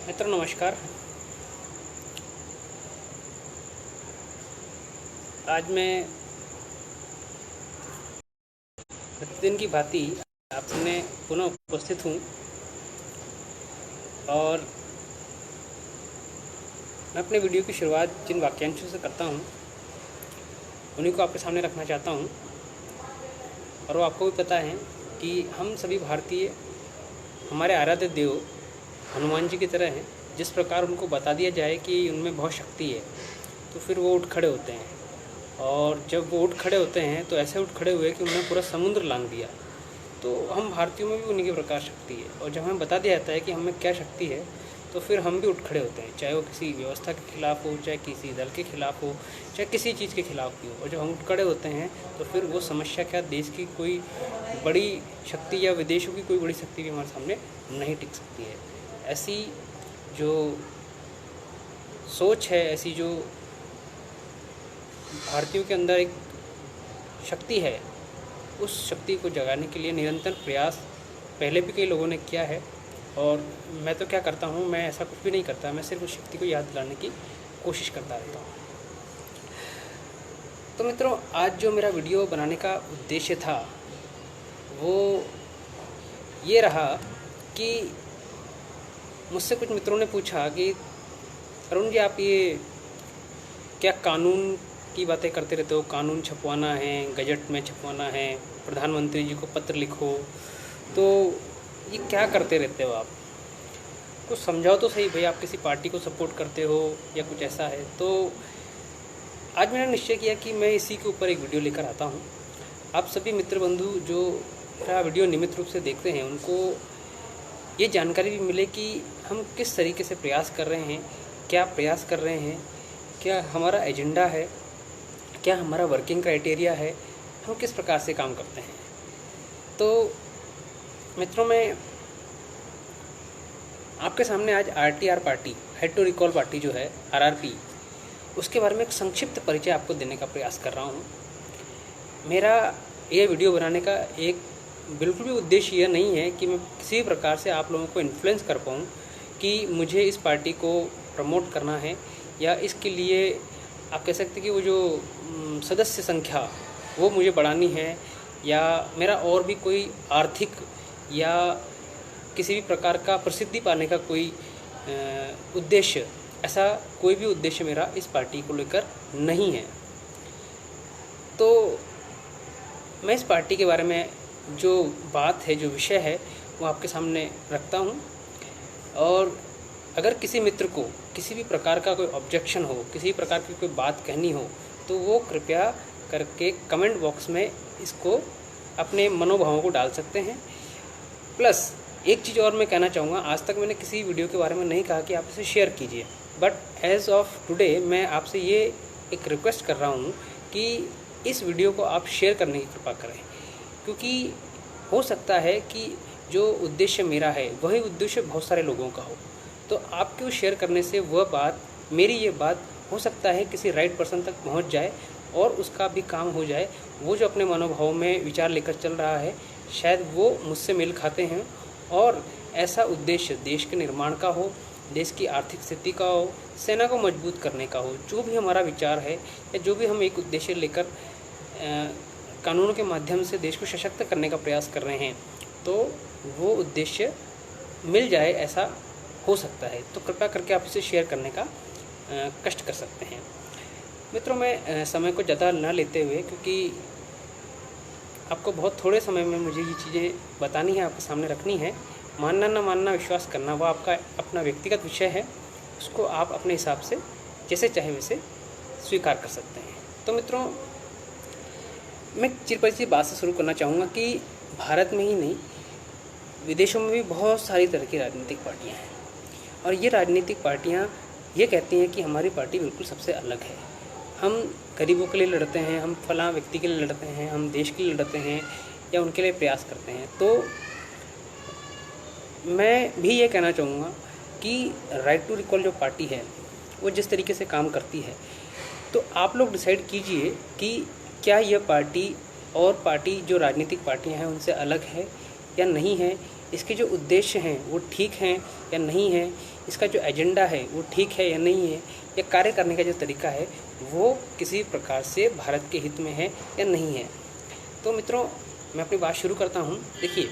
मित्रों नमस्कार। आज मैं प्रतिदिन की भांति आपने पुनः उपस्थित हूँ और मैं अपने वीडियो की शुरुआत जिन वाक्यांशों से करता हूँ उन्हीं को आपके सामने रखना चाहता हूँ। और वो आपको भी पता है कि हम सभी भारतीय हमारे आराध्य देव हनुमान जी की तरह हैं। जिस प्रकार उनको बता दिया जाए कि उनमें बहुत शक्ति है तो फिर वो उठ खड़े होते हैं, और जब वो उठ खड़े होते हैं तो ऐसे उठ खड़े हुए कि उन्होंने पूरा समुद्र लांघ दिया। तो हम भारतीयों में भी उन्हीं के प्रकार शक्ति है, और जब हमें बता दिया जाता है कि हमें क्या शक्ति है तो फिर हम भी उठ खड़े होते हैं, चाहे वो किसी व्यवस्था के खिलाफ हो, चाहे किसी दल के खिलाफ हो, चाहे किसी चीज़ के खिलाफ भी हो। और जब हम उठ खड़े होते हैं तो फिर वो समस्या क्या, देश की कोई बड़ी शक्ति या विदेशों की कोई बड़ी शक्ति भी हमारे सामने नहीं टिक सकती है। ऐसी जो सोच है, ऐसी जो भारतीयों के अंदर एक शक्ति है, उस शक्ति को जगाने के लिए निरंतर प्रयास पहले भी कई लोगों ने किया है। और मैं तो क्या करता हूँ, मैं ऐसा कुछ भी नहीं करता, मैं सिर्फ उस शक्ति को याद दिलाने की कोशिश करता रहता हूँ। तो मित्रों, आज जो मेरा वीडियो बनाने का उद्देश्य था वो ये रहा कि मुझसे कुछ मित्रों ने पूछा कि अरुण जी, आप ये क्या कानून की बातें करते रहते हो, कानून छपवाना है, गजट में छपवाना है, प्रधानमंत्री जी को पत्र लिखो, तो ये क्या करते रहते हो आप? कुछ समझाओ तो सही भाई, आप किसी पार्टी को सपोर्ट करते हो या कुछ ऐसा है? तो आज मैंने निश्चय किया कि मैं इसी के ऊपर एक वीडियो लेकर आता हूँ। आप सभी मित्र बंधु जो मेरा वीडियो नियमित रूप से देखते हैं उनको ये जानकारी भी मिले कि हम किस तरीके से प्रयास कर रहे हैं, क्या प्रयास कर रहे हैं, क्या हमारा एजेंडा है, क्या हमारा वर्किंग क्राइटेरिया है, हम किस प्रकार से काम करते हैं। तो मित्रों, मैं आपके सामने आज RTR party, head to recall party जो है आरआरपी, उसके बारे में एक संक्षिप्त परिचय आपको देने का प्रयास कर रहा हूँ। मेरा ये वीडियो बनाने का एक बिल्कुल भी उद्देश्य यह नहीं है कि मैं किसी प्रकार से आप लोगों को इन्फ्लुएंस कर पाऊँ कि मुझे इस पार्टी को प्रमोट करना है, या इसके लिए आप कह सकते हैं कि वो जो सदस्य संख्या वो मुझे बढ़ानी है, या मेरा और भी कोई आर्थिक या किसी भी प्रकार का प्रसिद्धि पाने का कोई उद्देश्य, ऐसा कोई भी उद्देश्य मेरा इस पार्टी को लेकर नहीं है। तो मैं इस पार्टी के बारे में जो बात है, जो विषय है, वो आपके सामने रखता हूँ। और अगर किसी मित्र को किसी भी प्रकार का कोई ऑब्जेक्शन हो, किसी प्रकार की कोई बात कहनी हो, तो वो कृपया करके कमेंट बॉक्स में इसको अपने मनोभावों को डाल सकते हैं। प्लस एक चीज़ और मैं कहना चाहूँगा, आज तक मैंने किसी वीडियो के बारे में नहीं कहा कि आप इसे शेयर कीजिए, बट एज ऑफ टुडे मैं आपसे ये एक रिक्वेस्ट कर रहा हूँ कि इस वीडियो को आप शेयर करने की कृपा करें, क्योंकि हो सकता है कि जो उद्देश्य मेरा है वही उद्देश्य बहुत सारे लोगों का हो। तो आपके उस शेयर करने से वह बात, मेरी ये बात हो सकता है किसी राइट पर्सन तक पहुंच जाए और उसका भी काम हो जाए। वो जो अपने मनोभाव में विचार लेकर चल रहा है, शायद वो मुझसे मेल खाते हैं, और ऐसा उद्देश्य देश के निर्माण का हो, देश की आर्थिक स्थिति का हो, सेना को मजबूत करने का हो। जो भी हमारा विचार है या जो भी हम एक उद्देश्य लेकर कानूनों के माध्यम से देश को सशक्त करने का प्रयास कर रहे हैं, तो वो उद्देश्य मिल जाए, ऐसा हो सकता है। तो कृपया करके आप इसे शेयर करने का कष्ट कर सकते हैं। मित्रों, मैं समय को ज़्यादा न लेते हुए, क्योंकि आपको बहुत थोड़े समय में मुझे ये चीज़ें बतानी है, आपके सामने रखनी है। मानना ना मानना, विश्वास करना, वो आपका अपना व्यक्तिगत विषय है। उसको आप अपने हिसाब से जैसे चाहे वैसे स्वीकार कर सकते हैं। तो मित्रों, मैं चिरपरिचित बात से शुरू करना चाहूँगा कि भारत में ही नहीं, विदेशों में भी बहुत सारी तरह की राजनीतिक पार्टियाँ हैं, और ये राजनीतिक पार्टियाँ ये कहती हैं कि हमारी पार्टी बिल्कुल सबसे अलग है। हम गरीबों के लिए लड़ते हैं, हम फलां व्यक्ति के लिए लड़ते हैं, हम देश के लिए लड़ते हैं, या उनके लिए प्रयास करते हैं। तो मैं भी ये कहना चाहूँगा कि राइट टू रिकॉल जो पार्टी है वो जिस तरीके से काम करती है, तो आप लोग डिसाइड कीजिए कि क्या यह पार्टी और पार्टी जो राजनीतिक पार्टियां हैं उनसे अलग है या नहीं है, इसके जो उद्देश्य हैं वो ठीक हैं या नहीं है, इसका जो एजेंडा है वो ठीक है या नहीं है, या कार्य करने का जो तरीका है वो किसी प्रकार से भारत के हित में है या नहीं है। तो मित्रों, मैं अपनी बात शुरू करता हूँ। देखिए,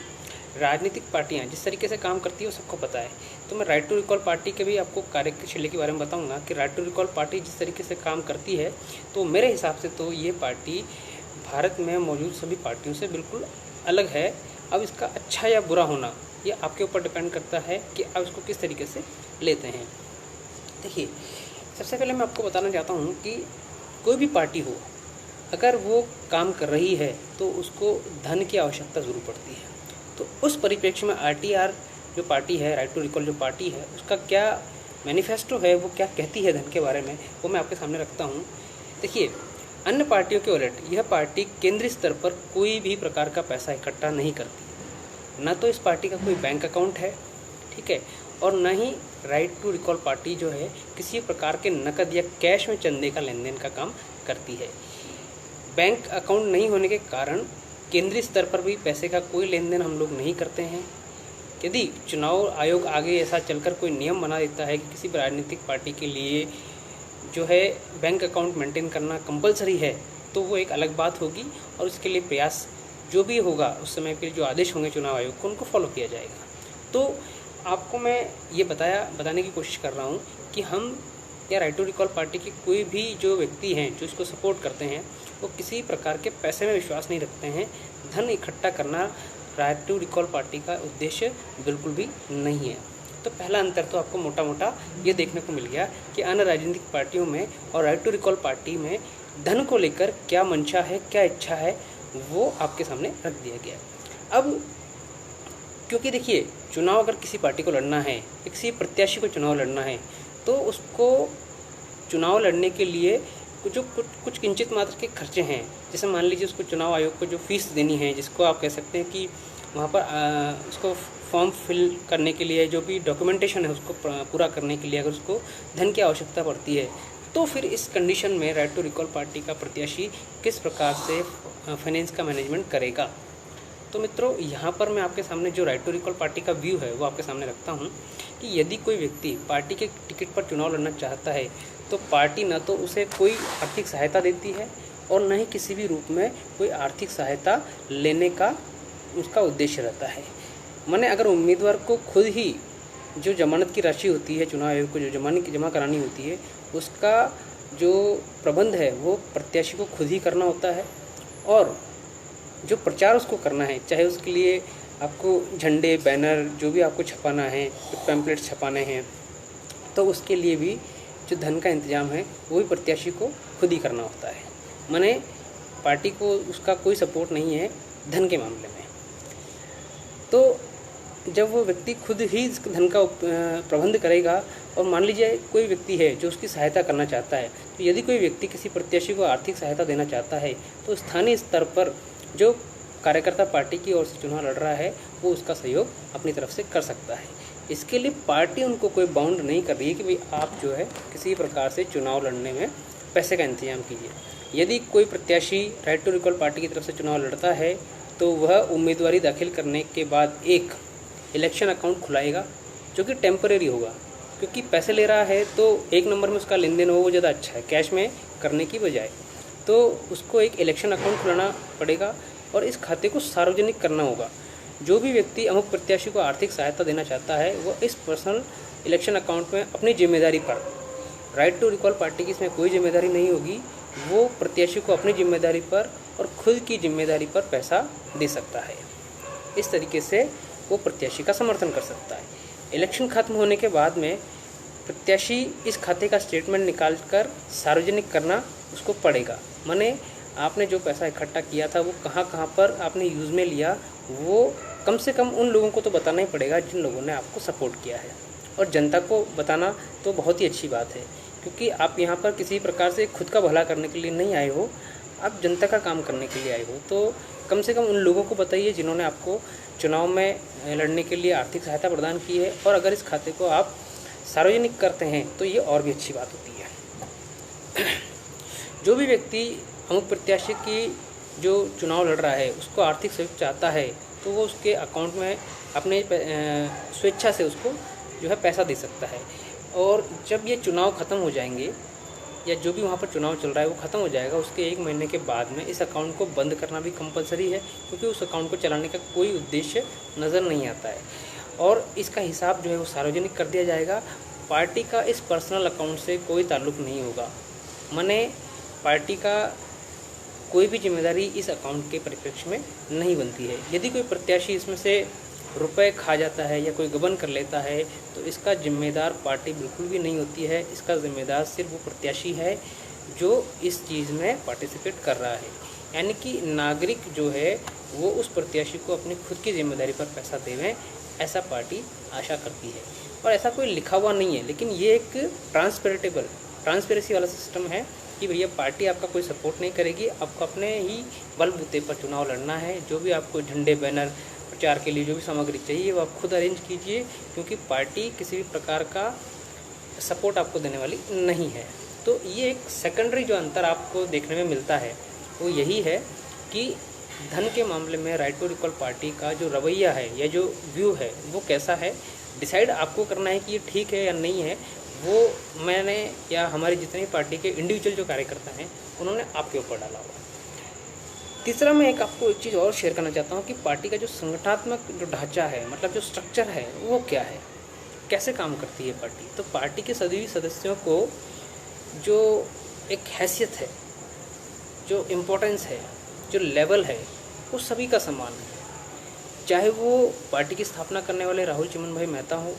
राजनीतिक पार्टियां जिस तरीके से काम करती है वो सबको पता है। तो मैं राइट टू रिकॉल पार्टी के भी आपको कार्यशैली के बारे में बताऊंगा कि राइट टू रिकॉल पार्टी जिस तरीके से काम करती है, तो मेरे हिसाब से तो ये पार्टी भारत में मौजूद सभी पार्टियों से बिल्कुल अलग है। अब इसका अच्छा या बुरा होना ये आपके ऊपर डिपेंड करता है कि आप इसको किस तरीके से लेते हैं। देखिए, सबसे पहले मैं आपको बताना चाहता हूँ कि कोई भी पार्टी हो, अगर वो काम कर रही है तो उसको धन की आवश्यकता ज़रूर पड़ती है। तो उस परिप्रेक्ष्य में आरटीआर जो पार्टी है, राइट टू रिकॉल जो पार्टी है, उसका क्या मैनिफेस्टो है, वो क्या कहती है धन के बारे में, वो मैं आपके सामने रखता हूँ। देखिए, अन्य पार्टियों के उलट यह पार्टी केंद्रीय स्तर पर कोई भी प्रकार का पैसा इकट्ठा नहीं करती। न तो इस पार्टी का कोई बैंक अकाउंट है, ठीक है, और न ही राइट टू रिकॉल पार्टी जो है किसी प्रकार के नकद या कैश में चंदे का लेन देन का काम करती है। बैंक अकाउंट नहीं होने के कारण केंद्रीय स्तर पर भी पैसे का कोई लेन देन हम लोग नहीं करते हैं। यदि चुनाव आयोग आगे ऐसा चलकर कोई नियम बना देता है कि किसी भी राजनीतिक पार्टी के लिए जो है बैंक अकाउंट मेंटेन करना कंपलसरी है, तो वो एक अलग बात होगी और उसके लिए प्रयास जो भी होगा उस समय के जो आदेश होंगे चुनाव आयोग को, उनको फॉलो किया जाएगा। तो आपको मैं ये बताने की कोशिश कर रहा हूँ कि हम या राइट टू रिकॉल पार्टी के कोई भी जो व्यक्ति हैं जो इसको सपोर्ट करते हैं वो किसी प्रकार के पैसे में विश्वास नहीं रखते हैं। धन इकट्ठा करना राइट टू रिकॉल पार्टी का उद्देश्य बिल्कुल भी नहीं है। तो पहला अंतर तो आपको मोटा मोटा ये देखने को मिल गया कि अन्य राजनीतिक पार्टियों में और राइट टू रिकॉल पार्टी में धन को लेकर क्या मंशा है, क्या इच्छा है, वो आपके सामने रख दिया गया। अब क्योंकि देखिए, चुनाव अगर किसी पार्टी को लड़ना है, किसी प्रत्याशी को चुनाव लड़ना है, तो उसको चुनाव लड़ने के लिए कुछ किंचित मात्र के खर्चे हैं। जैसे मान लीजिए उसको चुनाव आयोग को जो फीस देनी है, जिसको आप कह सकते हैं कि वहाँ पर उसको फॉर्म फिल करने के लिए जो भी डॉक्यूमेंटेशन है उसको पूरा करने के लिए अगर उसको धन की आवश्यकता पड़ती है, तो फिर इस कंडीशन में राइट टू रिकॉल पार्टी का प्रत्याशी किस प्रकार से फाइनेंस का मैनेजमेंट करेगा। तो मित्रों, यहाँ पर मैं आपके सामने जो राइट टू रिकॉल पार्टी का व्यू है वो आपके सामने रखता हूँ कि यदि कोई व्यक्ति पार्टी के टिकट पर चुनाव लड़ना चाहता है तो पार्टी न तो उसे कोई आर्थिक सहायता देती है और न ही किसी भी रूप में कोई आर्थिक सहायता लेने का उसका उद्देश्य रहता है। माने अगर उम्मीदवार को खुद ही जो जमानत की राशि होती है, चुनाव आयोग को जो जमानत की जमा करानी होती है, उसका जो प्रबंध है वो प्रत्याशी को खुद ही करना होता है। और जो प्रचार उसको करना है, चाहे उसके लिए आपको झंडे, बैनर जो भी आपको छपाना है, पैम्पलेट छपाने हैं, तो उसके लिए भी जो धन का इंतजाम है वो भी प्रत्याशी को खुद ही करना होता है। माने पार्टी को उसका कोई सपोर्ट नहीं है धन के मामले में। तो जब वो व्यक्ति खुद ही इस धन का प्रबंध करेगा, और मान लीजिए कोई व्यक्ति है जो उसकी सहायता करना चाहता है, तो यदि कोई व्यक्ति किसी प्रत्याशी को आर्थिक सहायता देना चाहता है तो स्थानीय स्तर पर जो कार्यकर्ता पार्टी की ओर से चुनाव लड़ रहा है वो उसका सहयोग अपनी तरफ से कर सकता है। इसके लिए पार्टी उनको कोई बाउंड नहीं कर रही है कि भाई आप जो है किसी प्रकार से चुनाव लड़ने में पैसे का इंतजाम कीजिए। यदि कोई प्रत्याशी राइट टू रिकॉल पार्टी की तरफ से चुनाव लड़ता है तो वह उम्मीदवारी दाखिल करने के बाद एक इलेक्शन अकाउंट खुलाएगा जो कि टेम्परेरी होगा, क्योंकि पैसे ले रहा है तो एक नंबर में उसका लेन देन हो वो ज़्यादा अच्छा है कैश में करने की बजाय। तो उसको एक इलेक्शन अकाउंट खुलाना पड़ेगा और इस खाते को सार्वजनिक करना होगा। जो भी व्यक्ति अमुक प्रत्याशी को आर्थिक सहायता देना चाहता है वो इस पर्सनल इलेक्शन अकाउंट में अपनी जिम्मेदारी पर, राइट टू रिकॉल पार्टी की इसमें कोई जिम्मेदारी नहीं होगी, वो प्रत्याशी को अपनी जिम्मेदारी पर और खुद की जिम्मेदारी पर पैसा दे सकता है। इस तरीके से वो प्रत्याशी का समर्थन कर सकता है। इलेक्शन खत्म होने के बाद में प्रत्याशी इस खाते का स्टेटमेंट निकाल कर सार्वजनिक करना उसको पड़ेगा। माने आपने जो पैसा इकट्ठा किया था वो कहाँ कहाँ पर आपने यूज़ में लिया, वो कम से कम उन लोगों को तो बताना ही पड़ेगा जिन लोगों ने आपको सपोर्ट किया है। और जनता को बताना तो बहुत ही अच्छी बात है, क्योंकि आप यहाँ पर किसी प्रकार से खुद का भला करने के लिए नहीं आए हो, आप जनता का काम करने के लिए आए हो। तो कम से कम उन लोगों को बताइए जिन्होंने आपको चुनाव में लड़ने के लिए आर्थिक सहायता प्रदान की है, और अगर इस खाते को आप सार्वजनिक करते हैं तो ये और भी अच्छी बात होती है। जो भी व्यक्ति अमुक प्रत्याशी की जो चुनाव लड़ रहा है उसको आर्थिक सहयोग चाहता है तो वो उसके अकाउंट में अपने स्वेच्छा से उसको जो है पैसा दे सकता है। और जब ये चुनाव ख़त्म हो जाएंगे या जो भी वहाँ पर चुनाव चल रहा है वो ख़त्म हो जाएगा, उसके 1 महीने के बाद में इस अकाउंट को बंद करना भी कंपलसरी है, क्योंकि उस अकाउंट को चलाने का कोई उद्देश्य नज़र नहीं आता है। और इसका हिसाब जो है वो सार्वजनिक कर दिया जाएगा। पार्टी का इस पर्सनल अकाउंट से कोई ताल्लुक़ नहीं होगा, माने पार्टी का कोई भी जिम्मेदारी इस अकाउंट के परिप्रेक्ष्य में नहीं बनती है। यदि कोई प्रत्याशी इसमें से रुपए खा जाता है या कोई गबन कर लेता है तो इसका जिम्मेदार पार्टी बिल्कुल भी नहीं होती है। इसका जिम्मेदार सिर्फ वो प्रत्याशी है जो इस चीज़ में पार्टिसिपेट कर रहा है। यानी कि नागरिक जो है वो उस प्रत्याशी को अपनी खुद की जिम्मेदारी पर पैसा देवें, ऐसा पार्टी आशा करती है। और ऐसा कोई लिखा हुआ नहीं है, लेकिन ये एक ट्रांसपेरेंसी वाला सिस्टम है कि भैया पार्टी आपका कोई सपोर्ट नहीं करेगी, आपको अपने ही बलबूते पर चुनाव लड़ना है। जो भी आपको झंडे, बैनर, प्रचार के लिए जो भी सामग्री चाहिए वो आप खुद अरेंज कीजिए, क्योंकि पार्टी किसी भी प्रकार का सपोर्ट आपको देने वाली नहीं है। तो ये एक सेकेंडरी जो अंतर आपको देखने में मिलता है वो यही है कि धन के मामले में राइट टू रिकॉल पार्टी का जो रवैया है या जो व्यू है वो कैसा है, डिसाइड आपको करना है कि ये ठीक है या नहीं है। वो मैंने या हमारी जितनी पार्टी के इंडिविजुअल जो कार्यकर्ता हैं उन्होंने आपके ऊपर डाला हुआ। तीसरा, मैं आपको एक चीज़ और शेयर करना चाहता हूँ कि पार्टी का जो संगठनात्मक जो ढांचा है, मतलब जो स्ट्रक्चर है वो क्या है, कैसे काम करती है पार्टी। तो पार्टी के सभी सदस्यों को जो एक हैसियत है, जो इम्पोर्टेंस है, जो लेवल है, वो सभी का समान है। चाहे वो पार्टी की स्थापना करने वाले राहुल चिमन भाई मेहता हो,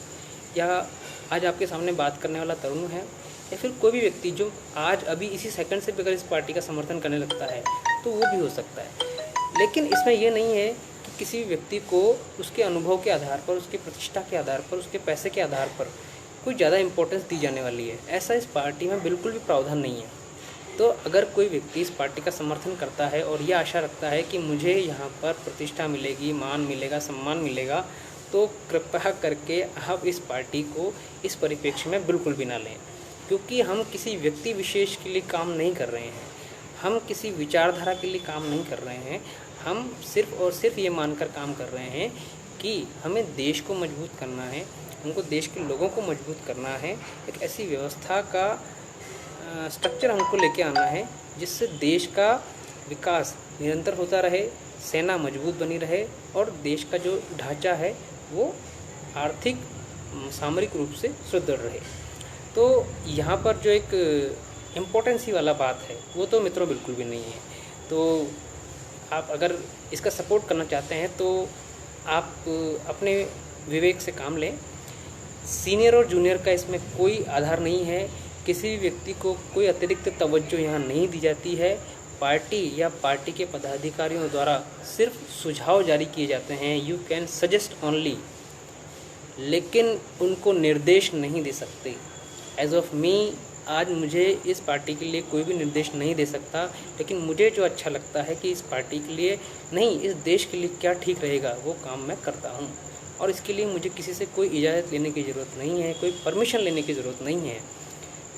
या आज आपके सामने बात करने वाला तरुण है, या फिर कोई भी व्यक्ति जो आज अभी इसी सेकंड से भी अगर इस पार्टी का समर्थन करने लगता है तो वो भी हो सकता है। लेकिन इसमें यह नहीं है कि किसी व्यक्ति को उसके अनुभव के आधार पर, उसकी प्रतिष्ठा के आधार पर, उसके पैसे के आधार पर कोई ज़्यादा इंपॉर्टेंस दी जाने वाली है। ऐसा इस पार्टी में बिल्कुल भी प्रावधान नहीं है। तो अगर कोई व्यक्ति इस पार्टी का समर्थन करता है और यह आशा रखता है कि मुझे यहाँ पर प्रतिष्ठा मिलेगी, मान मिलेगा, सम्मान मिलेगा, तो कृपया करके आप इस पार्टी को इस परिप्रेक्ष्य में बिल्कुल भी ना लें, क्योंकि हम किसी व्यक्ति विशेष के लिए काम नहीं कर रहे हैं, हम किसी विचारधारा के लिए काम नहीं कर रहे हैं। हम सिर्फ और सिर्फ ये मानकर काम कर रहे हैं कि हमें देश को मजबूत करना है, हमको देश के लोगों को मजबूत करना है। एक ऐसी व्यवस्था का स्ट्रक्चर हमको लेके आना है जिससे देश का विकास निरंतर होता रहे, सेना मजबूत बनी रहे और देश का जो ढांचा है वो आर्थिक सामरिक रूप से सुदृढ़ रहे। तो यहाँ पर जो एक इम्पोर्टेंसी वाला बात है वो तो मित्रों बिल्कुल भी नहीं है। तो आप अगर इसका सपोर्ट करना चाहते हैं तो आप अपने विवेक से काम लें। सीनियर और जूनियर का इसमें कोई आधार नहीं है, किसी भी व्यक्ति को कोई अतिरिक्त तवज्जो यहाँ नहीं दी जाती है। पार्टी या पार्टी के पदाधिकारियों द्वारा सिर्फ सुझाव जारी किए जाते हैं, यू कैन सजेस्ट ओनली, लेकिन उनको निर्देश नहीं दे सकते। एज ऑफ मी आज मुझे इस पार्टी के लिए कोई भी निर्देश नहीं दे सकता, लेकिन मुझे जो अच्छा लगता है कि इस पार्टी के लिए नहीं, इस देश के लिए क्या ठीक रहेगा वो काम मैं करता हूँ। और इसके लिए मुझे किसी से कोई इजाज़त लेने की ज़रूरत नहीं है, कोई परमिशन लेने की ज़रूरत नहीं है।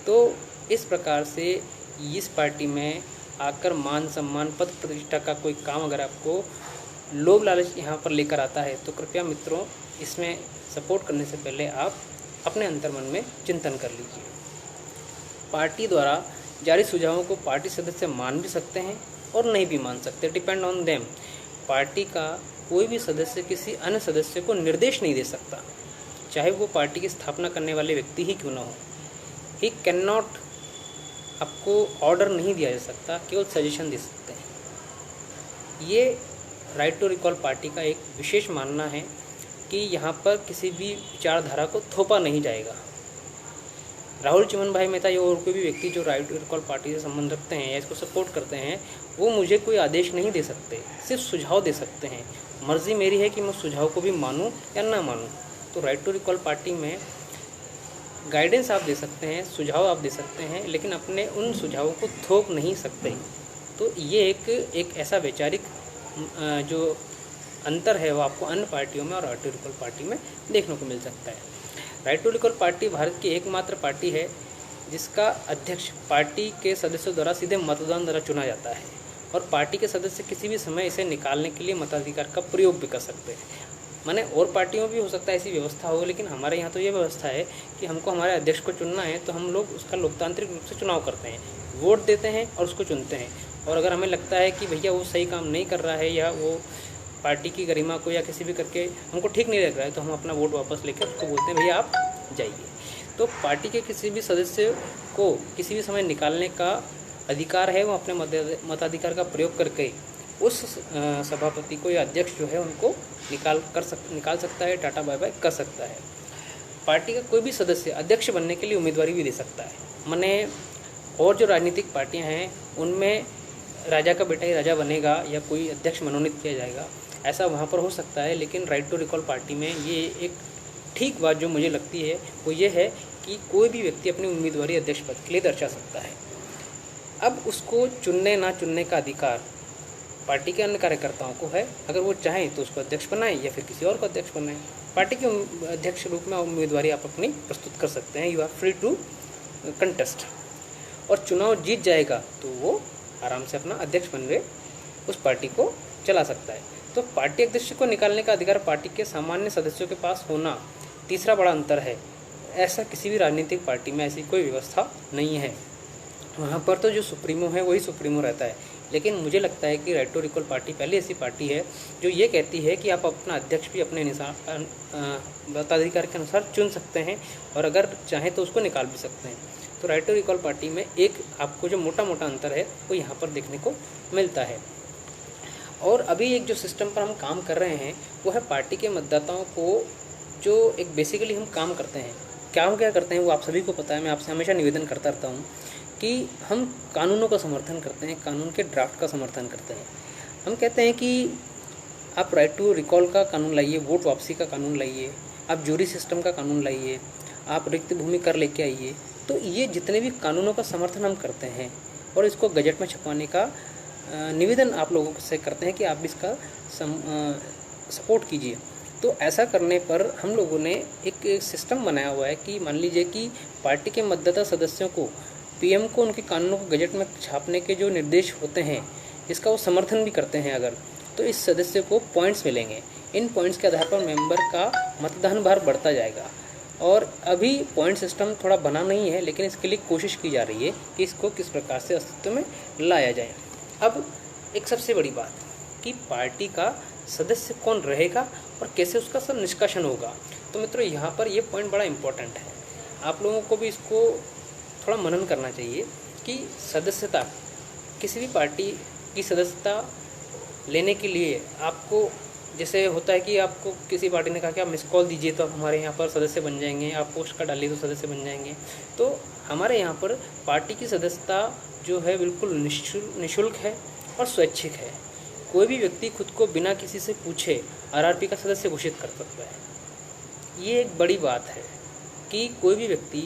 तो इस प्रकार से इस पार्टी में आकर मान सम्मान, पद प्रतिष्ठा का कोई काम अगर आपको लोभ लालच यहाँ पर लेकर आता है तो कृपया मित्रों इसमें सपोर्ट करने से पहले आप अपने अंतर्मन में चिंतन कर लीजिए। पार्टी द्वारा जारी सुझावों को पार्टी सदस्य मान भी सकते हैं और नहीं भी मान सकते, डिपेंड ऑन देम। पार्टी का कोई भी सदस्य किसी अन्य सदस्य को निर्देश नहीं दे सकता, चाहे वो पार्टी की स्थापना करने वाले व्यक्ति ही क्यों ना हो। ही कैन नॉट, आपको ऑर्डर नहीं दिया जा सकता, केवल सजेशन दे सकते हैं। ये राइट टू रिकॉल पार्टी का एक विशेष मानना है कि यहाँ पर किसी भी विचारधारा को थोपा नहीं जाएगा। राहुल चिमन भाई मेहता या और कोई भी व्यक्ति जो राइट टू रिकॉल पार्टी से संबंध रखते हैं या इसको सपोर्ट करते हैं, वो मुझे कोई आदेश नहीं दे सकते, सिर्फ सुझाव दे सकते हैं। मर्जी मेरी है कि मैं सुझाव को भी मानूं या ना मानूं। तो राइट टू रिकॉल पार्टी में गाइडेंस आप दे सकते हैं, सुझाव आप दे सकते हैं, लेकिन अपने उन सुझावों को थोप नहीं सकते। तो ये एक ऐसा वैचारिक जो अंतर है वो आपको अन्य पार्टियों में और राइट टू रिकॉल पार्टी में देखने को मिल सकता है। Right to recall party Bharat की एकमात्र पार्टी है जिसका अध्यक्ष पार्टी के सदस्यों द्वारा सीधे मतदान द्वारा चुना जाता है और पार्टी के सदस्य किसी भी समय इसे निकालने के लिए मताधिकार का प्रयोग भी कर सकते हैं। माने और पार्टियों में भी हो सकता है ऐसी व्यवस्था हो, लेकिन हमारे यहाँ तो ये व्यवस्था है कि हमको हमारे अध्यक्ष को चुनना है तो हम लोग उसका लोकतांत्रिक रूप से चुनाव करते हैं, वोट देते हैं और उसको चुनते हैं। और अगर हमें लगता है कि भैया वो सही काम नहीं कर रहा है या वो पार्टी की गरिमा को या किसी भी करके हमको ठीक नहीं लग रहा है, तो हम अपना वोट वापस लेकर उसको बोलते हैं भैया आप जाइए। तो पार्टी के किसी भी सदस्य को किसी भी समय निकालने का अधिकार है, वो अपने मताधिकार का प्रयोग करके उस सभापति को या अध्यक्ष जो है उनको निकाल सकता है, टाटा बाय बाय कर सकता है। पार्टी का कोई भी सदस्य अध्यक्ष बनने के लिए उम्मीदवारी भी दे सकता है। माने और जो राजनीतिक पार्टियां हैं उनमें राजा का बेटा ही राजा बनेगा या कोई अध्यक्ष मनोनीत किया जाएगा, ऐसा वहाँ पर हो सकता है। लेकिन राइट टू रिकॉल पार्टी में ये एक ठीक बात जो मुझे लगती है वो ये है कि कोई भी व्यक्ति अपनी उम्मीदवारी अध्यक्ष पद के लिए दर्शा सकता है। अब उसको चुनने ना चुनने का अधिकार पार्टी के अन्य कार्यकर्ताओं को है। अगर वो चाहें तो उसको अध्यक्ष बनाएं या फिर किसी और को अध्यक्ष बनाएं। पार्टी के अध्यक्ष रूप में उम्मीदवारी आप अपनी प्रस्तुत कर सकते हैं, you are free to contest. और चुनाव जीत जाएगा तो वो आराम से अपना अध्यक्ष बन गए उस पार्टी को चला सकता है। तो पार्टी अध्यक्ष को निकालने का अधिकार पार्टी के सामान्य सदस्यों के पास होना तीसरा बड़ा अंतर है। ऐसा किसी भी राजनीतिक पार्टी में ऐसी कोई व्यवस्था नहीं है। वहाँ पर तो जो सुप्रीमो है वही सुप्रीमो रहता है। लेकिन मुझे लगता है कि राइट टू रिकॉल पार्टी पहली ऐसी पार्टी है जो ये कहती है कि आप अपना अध्यक्ष भी अपने मताधिकार के अनुसार चुन सकते हैं और अगर चाहें तो उसको निकाल भी सकते हैं। तो राइट टू रिकॉल पार्टी में एक आपको जो मोटा मोटा अंतर है वो यहाँ पर देखने को मिलता है। और अभी एक जो सिस्टम पर हम काम कर रहे हैं वो है पार्टी के मतदाताओं को जो एक बेसिकली हम काम करते हैं, क्या करते हैं वो आप सभी को पता है। मैं आपसे हमेशा निवेदन करता रहता हूँ कि हम कानूनों का समर्थन करते हैं, कानून के ड्राफ्ट का समर्थन करते हैं। हम कहते हैं कि आप राइट टू रिकॉल का कानून लाइए, वोट वापसी का कानून लाइए, आप जूरी सिस्टम का कानून लाइए, आप रिक्त भूमि कर लेके आइए। तो ये जितने भी कानूनों का समर्थन हम करते हैं और इसको गजट में छपवाने का निवेदन आप लोगों से करते हैं कि आप इसका सपोर्ट कीजिए। तो ऐसा करने पर हम लोगों ने एक सिस्टम बनाया हुआ है कि मान लीजिए कि पार्टी के मतदाता सदस्यों को पीएम को उनके कानूनों को गजट में छापने के जो निर्देश होते हैं इसका वो समर्थन भी करते हैं अगर, तो इस सदस्य को पॉइंट्स मिलेंगे। इन पॉइंट्स के आधार पर मेंबर का मतदान भार बढ़ता जाएगा। और अभी पॉइंट सिस्टम थोड़ा बना नहीं है, लेकिन इसके लिए कोशिश की जा रही है कि इसको किस प्रकार से अस्तित्व में लाया जाए। अब एक सबसे बड़ी बात कि पार्टी का सदस्य कौन रहेगा और कैसे उसका सब निष्कासन होगा। तो मित्रों यहाँ पर ये पॉइंट बड़ा इम्पोर्टेंट है, आप लोगों को भी इसको थोड़ा मनन करना चाहिए कि सदस्यता, किसी भी पार्टी की सदस्यता लेने के लिए आपको, जैसे होता है कि आपको किसी पार्टी ने कहा कि आप मिस कॉल दीजिए तो आप हमारे यहाँ पर सदस्य बन जाएंगे, आप पोस्ट का डालिए तो सदस्य बन जाएंगे। तो हमारे यहाँ पर पार्टी की सदस्यता जो है बिल्कुल निःशुल्क है और स्वैच्छिक है। कोई भी व्यक्ति खुद को बिना किसी से पूछे आरआरपी का सदस्य घोषित कर सकता है। ये एक बड़ी बात है कि कोई भी व्यक्ति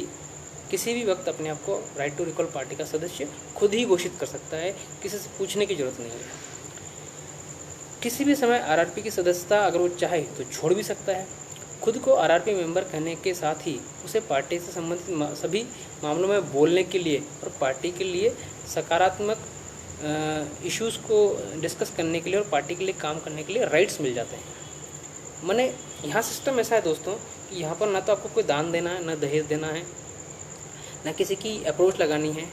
किसी भी वक्त अपने आप को राइट टू रिकॉल पार्टी का सदस्य खुद ही घोषित कर सकता है, किसी से पूछने की जरूरत नहीं है। किसी भी समय आरआरपी की सदस्यता अगर वो चाहे तो छोड़ भी सकता है। खुद को आरआरपी मेंबर कहने के साथ ही उसे पार्टी से संबंधित सभी मामलों में बोलने के लिए और पार्टी के लिए सकारात्मक इश्यूज़ को डिस्कस करने के लिए और पार्टी के लिए काम करने के लिए राइट्स मिल जाते हैं। माने यहाँ सिस्टम ऐसा है दोस्तों कि यहाँ पर ना तो आपको कोई दान देना है, ना दहेज देना है, ना किसी की अप्रोच लगानी है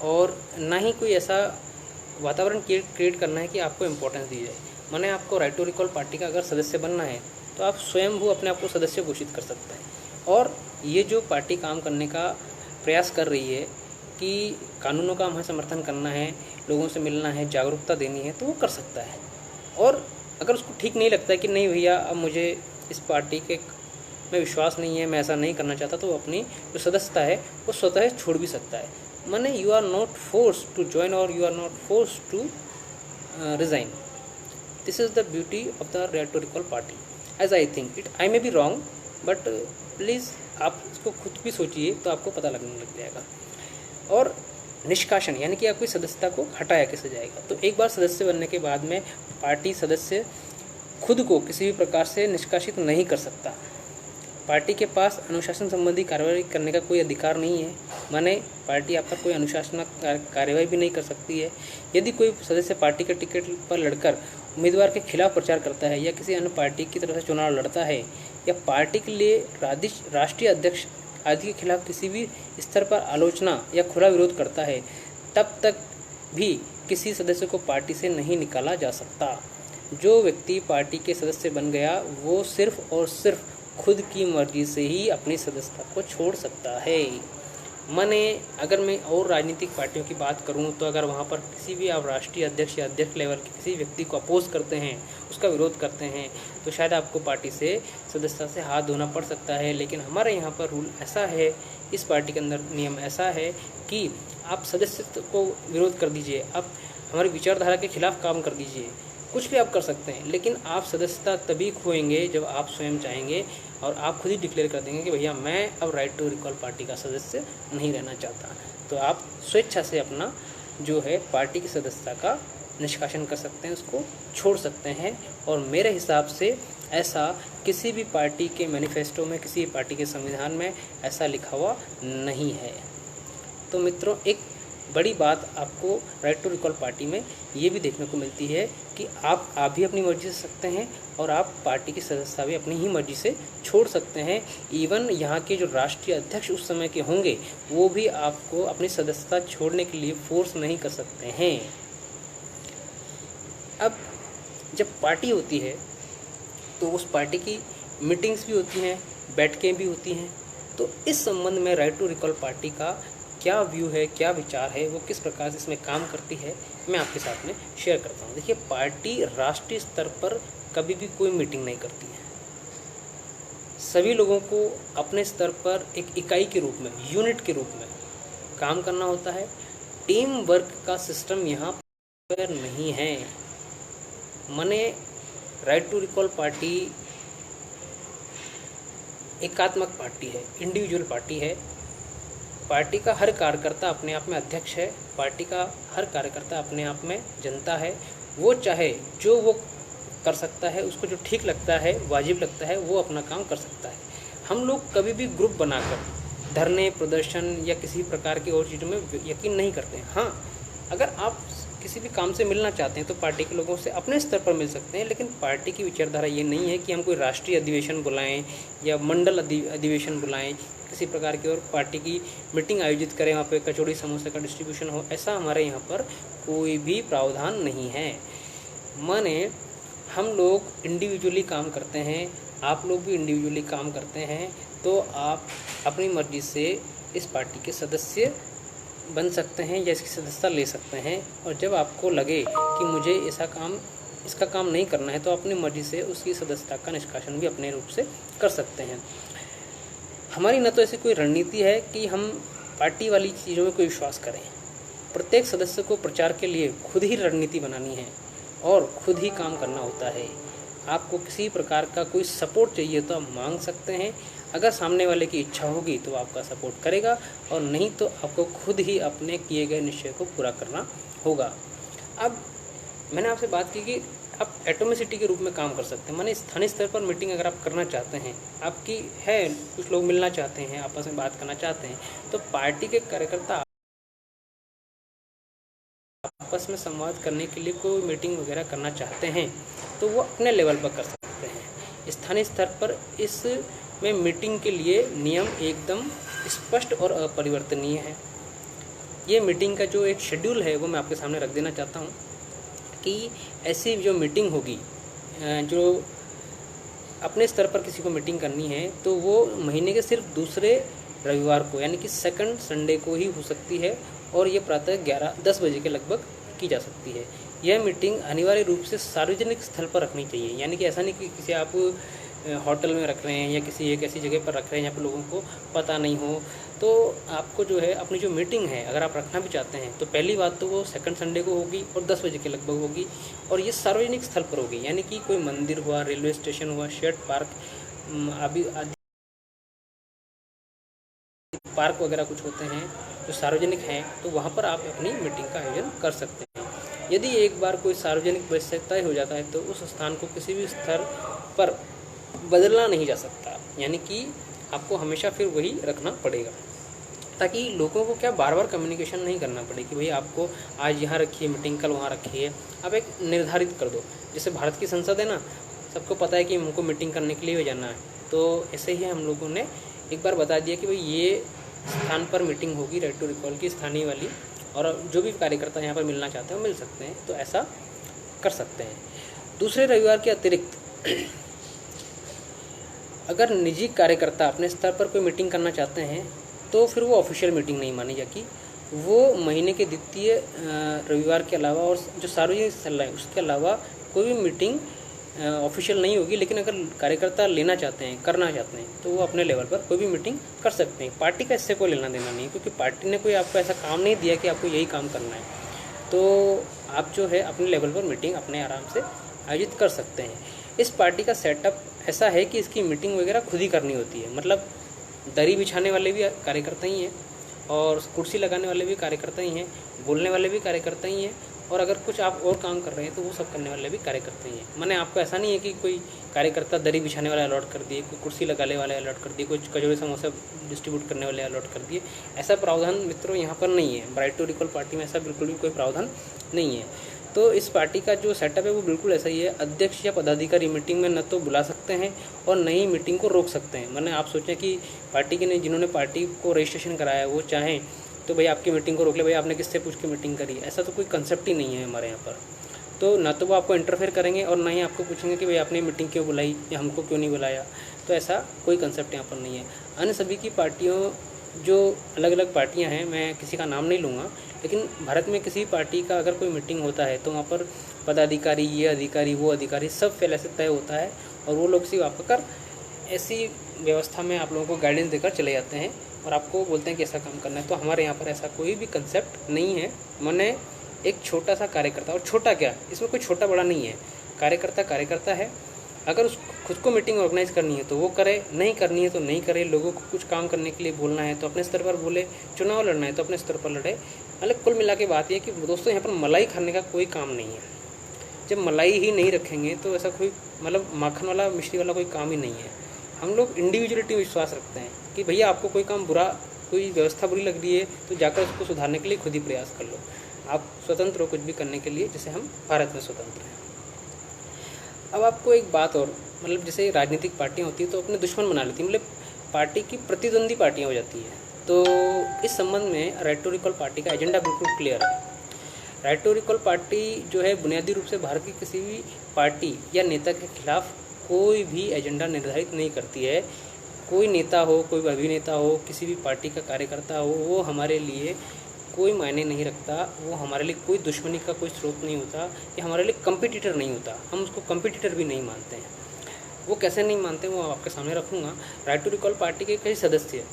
और ना ही कोई ऐसा वातावरण क्रिएट करना है कि आपको इम्पोर्टेंस दी जाए। माने आपको राइट टू रिकॉल पार्टी का अगर सदस्य बनना है तो आप स्वयं वो अपने आप को सदस्य घोषित कर सकते हैं। और ये जो पार्टी काम करने का प्रयास कर रही है कि कानूनों का हमें समर्थन करना है, लोगों से मिलना है, जागरूकता देनी है, तो वो कर सकता है। और अगर उसको ठीक नहीं लगता है कि नहीं भैया अब मुझे इस पार्टी के में विश्वास नहीं है, मैं ऐसा नहीं करना चाहता, तो वो अपनी जो सदस्यता है वो स्वतः छोड़ भी सकता है। माने you are not force to join और you are not force to resign. This is the beauty of the right to recall party as I think it. I may be wrong but please आप इसको खुद भी सोचिए तो आपको पता लगने लग जाएगा। और निष्कासन यानी कि आपकी सदस्यता को हटाया कैसे जाएगा। तो एक बार सदस्य बनने के बाद में पार्टी सदस्य खुद को किसी भी प्रकार से निष्कासित नहीं कर सकता। पार्टी के पास अनुशासन संबंधी कार्रवाई करने का कोई अधिकार नहीं है, माने पार्टी आप पर कोई अनुशासनात्मक कार्रवाई भी नहीं कर सकती है। यदि कोई सदस्य पार्टी के टिकट पर लड़कर उम्मीदवार के खिलाफ प्रचार करता है या किसी अन्य पार्टी की तरफ से चुनाव लड़ता है या पार्टी के लिए राष्ट्रीय अध्यक्ष आदि के खिलाफ किसी भी स्तर पर आलोचना या खुला विरोध करता है, तब तक भी किसी सदस्य को पार्टी से नहीं निकाला जा सकता। जो व्यक्ति पार्टी के सदस्य बन गया वो सिर्फ और सिर्फ खुद की मर्जी से ही अपनी सदस्यता को छोड़ सकता है। माने अगर मैं और राजनीतिक पार्टियों की बात करूं तो अगर वहां पर किसी भी आप राष्ट्रीय अध्यक्ष या अध्यक्ष लेवल के किसी व्यक्ति को अपोज करते हैं, उसका विरोध करते हैं, तो शायद आपको पार्टी से सदस्यता से हाथ धोना पड़ सकता है। लेकिन हमारे यहाँ पर रूल ऐसा है, इस पार्टी के अंदर नियम ऐसा है कि आप सदस्यत्व को विरोध कर दीजिए, आप हमारी विचारधारा के खिलाफ काम कर दीजिए, कुछ भी आप कर सकते हैं, लेकिन आप सदस्यता तभी खोएंगे जब आप स्वयं चाहेंगे और आप खुद ही डिक्लेयर कर देंगे कि भैया मैं अब राइट टू रिकॉल पार्टी का सदस्य नहीं रहना चाहता। तो आप स्वेच्छा से अपना जो है पार्टी की सदस्यता का निष्कासन कर सकते हैं, उसको छोड़ सकते हैं। और मेरे हिसाब से ऐसा किसी भी पार्टी के मैनिफेस्टो में, किसी पार्टी के संविधान में ऐसा लिखा हुआ नहीं है। तो मित्रों, एक बड़ी बात आपको राइट टू रिकॉल पार्टी में ये भी देखने को मिलती है कि आप भी अपनी मर्जी से सकते हैं और आप पार्टी की सदस्यता भी अपनी ही मर्जी से छोड़ सकते हैं। इवन यहाँ के जो राष्ट्रीय अध्यक्ष उस समय के होंगे वो भी आपको अपनी सदस्यता छोड़ने के लिए फोर्स नहीं कर सकते हैं। अब जब पार्टी होती है तो उस पार्टी की मीटिंग्स भी होती हैं, बैठकें भी होती हैं। तो इस संबंध में राइट टू रिकॉल पार्टी का क्या व्यू है, क्या विचार है, वो किस प्रकार से इसमें काम करती है, मैं आपके साथ में शेयर करता हूँ। देखिए, पार्टी राष्ट्रीय स्तर पर कभी भी कोई मीटिंग नहीं करती है। सभी लोगों को अपने स्तर पर एक इकाई के रूप में, यूनिट के रूप में काम करना होता है। टीम वर्क का सिस्टम यहाँ पर नहीं है। माने राइट टू रिकॉल पार्टी एकात्मक पार्टी है, इंडिविजुअल पार्टी है। पार्टी का हर कार्यकर्ता अपने आप में अध्यक्ष है, पार्टी का हर कार्यकर्ता अपने आप में जनता है। वो चाहे जो वो कर सकता है, उसको जो ठीक लगता है, वाजिब लगता है, वो अपना काम कर सकता है। हम लोग कभी भी ग्रुप बनाकर धरने, प्रदर्शन या किसी प्रकार की और चीज़ों में यकीन नहीं करते हैं। हाँ, अगर आप किसी भी काम से मिलना चाहते हैं तो पार्टी के लोगों से अपने स्तर पर मिल सकते हैं, लेकिन पार्टी की विचारधारा ये नहीं है कि हम कोई राष्ट्रीय अधिवेशन बुलाएं या मंडल अधिवेशन बुलाएं, किसी प्रकार की और पार्टी की मीटिंग आयोजित करें, वहाँ पे कचौड़ी समोसे का डिस्ट्रीब्यूशन हो। ऐसा हमारे यहाँ पर कोई भी प्रावधान नहीं है। माने हम लोग इंडिविजुअली काम करते हैं, आप लोग भी इंडिविजुअली काम करते हैं, तो आप अपनी मर्जी से इस पार्टी के सदस्य बन सकते हैं या इसकी सदस्यता ले सकते हैं। और जब आपको लगे कि मुझे इसका काम नहीं करना है, तो अपनी मर्जी से उसकी सदस्यता का निष्कासन भी अपने रूप से कर सकते हैं। हमारी न तो ऐसी कोई रणनीति है कि हम पार्टी वाली चीज़ों में कोई विश्वास करें। प्रत्येक सदस्य को प्रचार के लिए खुद ही रणनीति बनानी है और खुद ही काम करना होता है। आपको किसी प्रकार का कोई सपोर्ट चाहिए तो आप मांग सकते हैं। अगर सामने वाले की इच्छा होगी तो आपका सपोर्ट करेगा, और नहीं तो आपको खुद ही अपने किए गए निश्चय को पूरा करना होगा। अब मैंने आपसे बात की कि आप एटोमिसिटी के रूप में काम कर सकते हैं। माने स्थानीय स्तर पर मीटिंग अगर आप करना चाहते हैं, आपकी है, कुछ लोग मिलना चाहते हैं, आपस में बात करना चाहते हैं, तो पार्टी के कार्यकर्ता आपस में संवाद करने के लिए कोई मीटिंग वगैरह करना चाहते हैं तो वो अपने लेवल पर कर सकते हैं। स्थानीय स्तर पर इसमें मीटिंग के लिए नियम एकदम स्पष्ट और अपरिवर्तनीय है। ये मीटिंग का जो एक शेड्यूल है वो मैं आपके सामने रख देना चाहता हूँ कि ऐसी जो मीटिंग होगी, जो अपने स्तर पर किसी को मीटिंग करनी है, तो वो महीने के सिर्फ दूसरे रविवार को, यानी कि सेकंड संडे को ही हो सकती है, और ये प्रातः 10 बजे के लगभग की जा सकती है। यह मीटिंग अनिवार्य रूप से सार्वजनिक स्थल पर रखनी चाहिए, यानी कि ऐसा नहीं कि किसी आप होटल में रख रहे हैं या किसी एक ऐसी जगह पर रख रहे हैं जहाँ पर लोगों को पता नहीं हो। तो आपको जो है अपनी जो मीटिंग है अगर आप रखना भी चाहते हैं तो पहली बात तो वो सेकंड संडे को होगी और 10 बजे के लगभग होगी, और ये सार्वजनिक स्थल पर होगी, यानी कि कोई मंदिर हुआ, रेलवे स्टेशन हुआ, शेड पार्क आदि पार्क वगैरह कुछ होते हैं जो सार्वजनिक हैं, तो वहाँ पर आप अपनी मीटिंग का आयोजन कर सकते हैं। यदि एक बार कोई सार्वजनिक परिस्थिति तय हो जाता है तो उस स्थान को किसी भी स्तर पर बदलना नहीं जा सकता। यानी कि आपको हमेशा फिर वही रखना पड़ेगा, ताकि लोगों को क्या बार बार कम्युनिकेशन नहीं करना पड़े कि भाई आपको आज यहाँ रखिए मीटिंग, कल वहाँ रखिए। आप एक निर्धारित कर दो, जैसे भारत की संसद है ना, सबको पता है कि हमको मीटिंग करने के लिए जाना है, तो ऐसे ही हम लोगों ने एक बार बता दिया कि भाई ये स्थान पर मीटिंग होगी राइट टू रिकॉल की, स्थानीय वाली, और जो भी कार्यकर्ता यहाँ पर मिलना चाहते हैं वो मिल सकते हैं, तो ऐसा कर सकते हैं। दूसरे रविवार के अतिरिक्त अगर निजी कार्यकर्ता अपने स्तर पर कोई मीटिंग करना चाहते हैं तो फिर वो ऑफिशियल मीटिंग नहीं मानी जाती। वो महीने के द्वितीय रविवार के अलावा और जो सार्वजनिक स्थल है उसके अलावा कोई भी मीटिंग ऑफिशियल नहीं होगी। लेकिन अगर कार्यकर्ता लेना चाहते हैं, करना चाहते हैं, तो वो अपने लेवल पर कोई भी मीटिंग कर सकते हैं। पार्टी का इससे कोई लेना देना नहीं है, क्योंकि पार्टी ने कोई आपको ऐसा काम नहीं दिया कि आपको यही काम करना है। तो आप जो है अपने लेवल पर मीटिंग अपने आराम से आयोजित कर सकते हैं। इस पार्टी का सेटअप ऐसा है कि इसकी मीटिंग वगैरह खुद ही करनी होती है, मतलब दरी बिछाने वाले भी कार्यकर्ता ही हैं, और कुर्सी लगाने वाले भी कार्यकर्ता ही हैं, बोलने वाले भी कार्यकर्ता ही हैं, और अगर कुछ आप और काम कर रहे हैं तो वो सब करने वाले भी कार्यकर्ता ही हैं। माने आपको ऐसा नहीं है कि कोई कार्यकर्ता दरी बिछाने वाले अलॉट कर दिए, कोई कुर्सी लगाने वाले अलॉट कर दिए, कोई कचौड़ी समोसा डिस्ट्रीब्यूट करने वाले अलॉट कर दिए। ऐसा प्रावधान मित्रों यहाँ पर नहीं है। राइट टू रिकॉल पार्टी में ऐसा बिल्कुल भी कोई प्रावधान नहीं है। तो इस पार्टी का जो सेटअप है वो बिल्कुल ऐसा ही है। अध्यक्ष या पदाधिकारी मीटिंग में न तो बुला सकते हैं और न ही मीटिंग को रोक सकते हैं। मैंने आप सोचें कि पार्टी के ने जिन्होंने पार्टी को रजिस्ट्रेशन कराया है वो चाहें तो भाई आपकी मीटिंग को रोक ले, भाई आपने किससे पूछ के मीटिंग करी, ऐसा तो कोई कंसेप्ट ही नहीं है हमारे यहाँ पर। तो ना तो वो आपको इंटरफेयर करेंगे और ना ही आपको पूछेंगे कि भाई आपने मीटिंग क्यों बुलाई या हमको क्यों नहीं बुलाया। तो ऐसा कोई कंसेप्ट यहाँ पर नहीं है। अन्य सभी की पार्टियों जो अलग अलग पार्टियां हैं, मैं किसी का नाम नहीं लूँगा, लेकिन भारत में किसी पार्टी का अगर कोई मीटिंग होता है तो वहाँ पर पदाधिकारी, ये अधिकारी, वो अधिकारी सब पहले से तय होता है, और वो लोग सिर्फ आकर ऐसी व्यवस्था में आप लोगों को गाइडेंस देकर चले जाते हैं और आपको बोलते हैं कि ऐसा काम करना है। तो हमारे यहाँ पर ऐसा कोई भी कंसेप्ट नहीं है। मैंने एक छोटा सा कार्यकर्ता, और छोटा क्या, इसमें कोई छोटा बड़ा नहीं है, कार्यकर्ता कार्यकर्ता है। अगर उस खुद को मीटिंग ऑर्गेनाइज करनी है तो वो करे, नहीं करनी है तो नहीं करे। लोगों को कुछ काम करने के लिए बोलना है तो अपने स्तर पर बोले, चुनाव लड़ना है तो अपने स्तर पर लड़े। मतलब कुल मिला के बात यह कि दोस्तों यहाँ पर मलाई खाने का कोई काम नहीं है। जब मलाई ही नहीं रखेंगे तो ऐसा कोई मतलब माखन वाला मिश्री वाला कोई काम ही नहीं है। हम लोग इंडिविजुअलिटी में विश्वास रखते हैं कि भैया आपको कोई काम बुरा, कोई व्यवस्था बुरी लग रही है तो जाकर उसको सुधारने के लिए खुद ही प्रयास कर लो। आप स्वतंत्र हो कुछ भी करने के लिए, जैसे हम भारत में स्वतंत्र हैं। अब आपको एक बात और, मतलब जैसे राजनीतिक पार्टियां होती हैं तो अपने दुश्मन बना लेती हैं, मतलब पार्टी की प्रतिद्वंदी पार्टियां हो जाती हैं। तो इस संबंध में राइट टू रिकॉल पार्टी का एजेंडा बिल्कुल क्लियर है। राइट टू रिकॉल पार्टी जो है बुनियादी रूप से भारत की किसी भी पार्टी या नेता के खिलाफ कोई भी एजेंडा निर्धारित नहीं करती है। कोई नेता हो, कोई अभिनेता हो, किसी भी पार्टी का कार्यकर्ता हो, वो हमारे लिए कोई मायने नहीं रखता। वो हमारे लिए कोई दुश्मनी का कोई स्रोत नहीं होता, या हमारे लिए कंपटीटर नहीं होता। हम उसको कंपटीटर भी नहीं मानते हैं। वो कैसे नहीं मानते वो आपके सामने रखूँगा। राइट टू रिकॉल पार्टी के कई सदस्य,